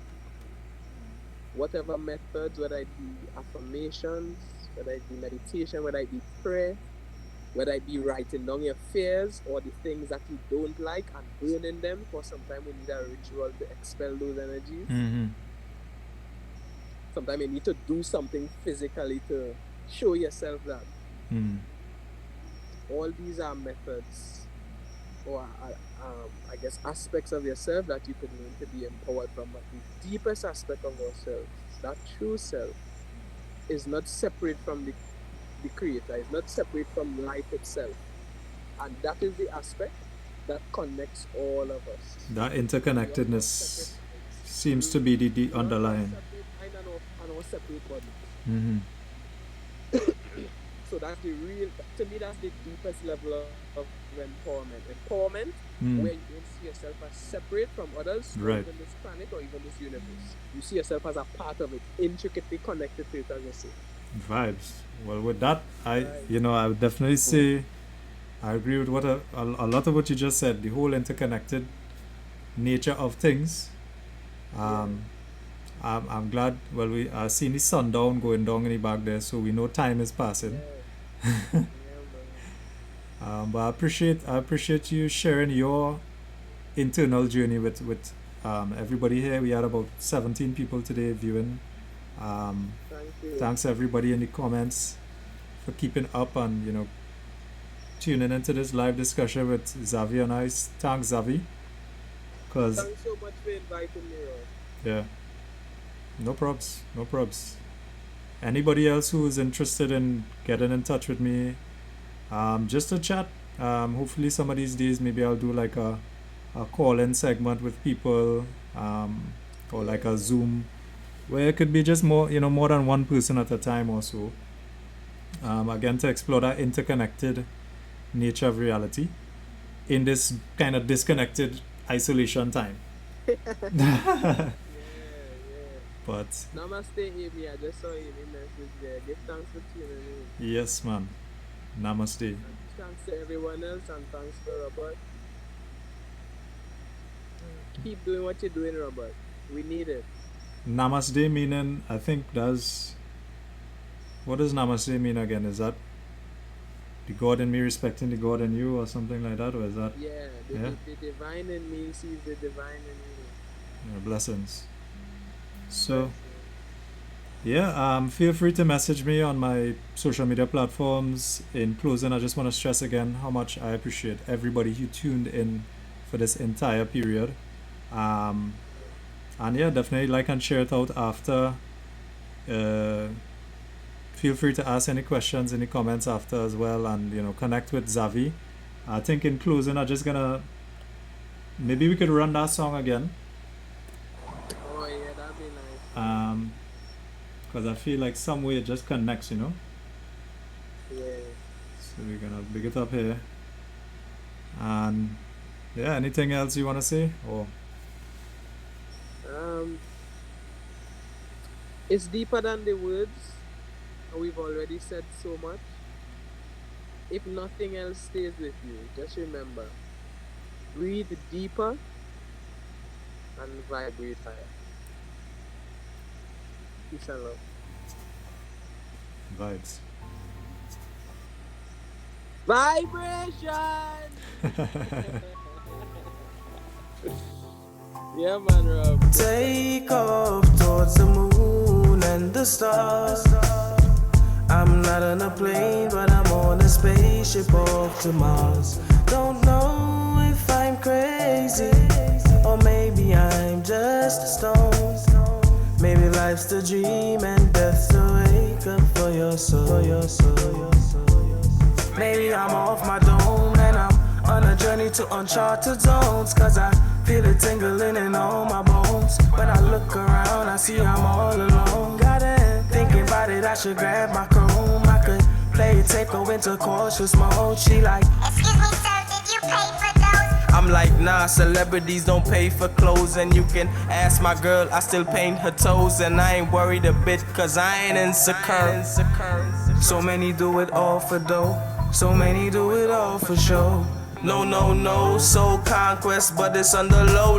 Whatever methods, whether it be affirmations, whether it be meditation, whether it be prayer, whether it be writing down your fears or the things that you don't like and burning them, because sometimes we need a ritual to expel those energies. Sometimes you need to do something physically to show yourself that. all these are methods or I guess aspects of yourself that you could learn to be empowered from. But the deepest aspect of ourselves, that true self, is not separate from the creator, is not separate from life itself. And that is the aspect that connects all of us. That interconnectedness seems to be the underlying. Separate mind and our separate body. Mm-hmm. So that's the real, to me, that's the deepest level of empowerment. Empowerment, where you don't see yourself as separate from others, or Right. even this planet, or even this universe. You see yourself as a part of it, intricately connected to it, as you say. Vibes. Well, with that, I would definitely say I agree with what a lot of what you just said. The whole interconnected nature of things. I'm glad. Well, we are seeing the sundown going down in the back there, so we know time is passing. Yeah, man. But I appreciate you sharing your internal journey with everybody here. We had about 17 people today viewing. Thank you. Thanks everybody in the comments for keeping up and tuning into this live discussion with Xavier and I. Thanks, Xavier. Cause Thanks so much for inviting me, Rob. yeah, no probs. Anybody else who is interested in getting in touch with me, just to chat. Hopefully some of these days maybe I'll do like a call-in segment with people, or like a Zoom where it could be just more than one person at a time or so. Again, to explore that interconnected nature of reality in this kind of disconnected isolation time. Yeah. But Namaste, Amy. I just saw Amy message there. Give thanks for tuning in. yes, man. Namaste. Thanks to everyone else and thanks to Robert. Keep doing what you're doing, Robert. We need it. Namaste meaning, I think what does namaste mean again? Is that the God in me respecting the God in you or something like that? Or is that Yeah, the divine in me sees the divine in you. blessings? So yeah, feel free to message me on my social media platforms. In closing, I just want to stress again how much I appreciate everybody who tuned in for this entire period. And yeah, definitely like and share it out after. Feel free to ask any questions in the comments after as well, and connect with Xavi. I think in closing, I'm just gonna maybe we could run that song again. Oh yeah, that'd be nice. Because I feel like some way it just connects, Yeah. So we're gonna big it up here. And yeah, anything else you wanna say? Or It's deeper than the words, and we've already said so much. If nothing else stays with you, just remember, breathe deeper and vibrate higher. Peace and love. vibes. Vibration! Yeah, man, Rob. Take off towards the moon and the stars. I'm not on a plane, but I'm on a spaceship off to Mars. Don't know if I'm crazy, or maybe I'm just a stone. Maybe life's the dream and death's the wake up for your soul. Maybe I'm off my dome and I'm on a journey to uncharted zones, cause I feel it tingling in all my bones. When I look around, I see I'm all alone. Thinking about it, I should grab my chrome. I could play a tape, go into cautious mode. She like, Excuse me, sir, did you pay for those? I'm like, nah, celebrities don't pay for clothes. And you can ask my girl, I still paint her toes. And I ain't worried a bit, cause I ain't insecure. So many do it all for dough, so many do it all for show. No, soul conquest, but it's on the low.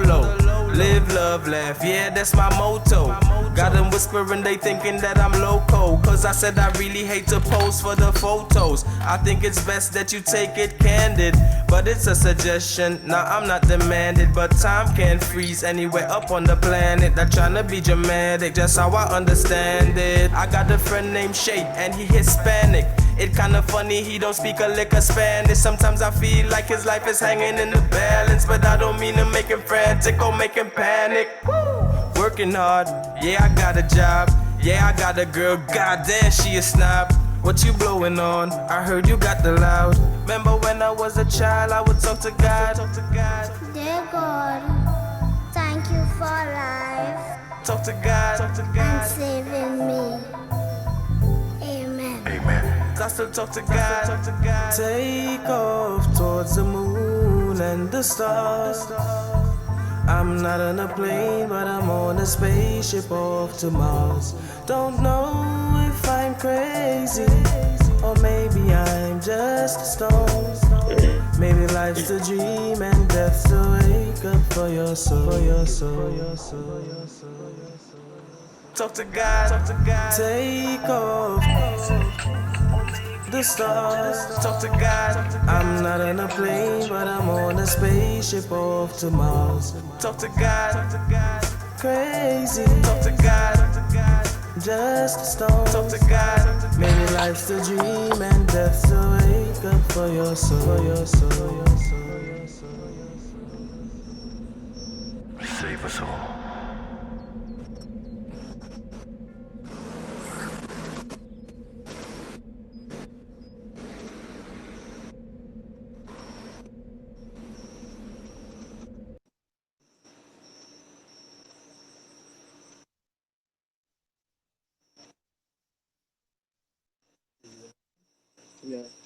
Live, love, laugh, yeah, that's my motto. Got them whispering, they thinking that I'm loco. Cause I said I really hate to pose for the photos. I think it's best that you take it candid, but it's a suggestion, nah, I'm not demanded. But time can't freeze anywhere up on the planet. Not tryna be dramatic, just how I understand it. I got a friend named Shay, and he Hispanic. It kinda funny, he don't speak a lick of Spanish. Sometimes I feel like his life is hanging in the balance, but I don't mean to make him frantic or make him panic. Working hard, yeah, I got a job. Yeah, I got a girl, goddamn, she a snob. What you blowing on? I heard you got the loud. Remember when I was a child, I would talk to God. Dear God, thank you for life Talk to God. and saving me. Amen. I still talk to God. Take off towards the moon and the stars. I'm not on a plane, but I'm on a spaceship off to Mars. Don't know if I'm crazy, or maybe I'm just a stone. Maybe life's a dream and death's a wake up for your soul. Talk to God. Take off the stars. Talk to God. I'm not on a plane, but I'm on a spaceship off to Mars. Talk to God. Crazy. Talk to God. Just a stone. Talk to God. Maybe life's a dream and death's a wake up for your soul. Save us all. Yeah.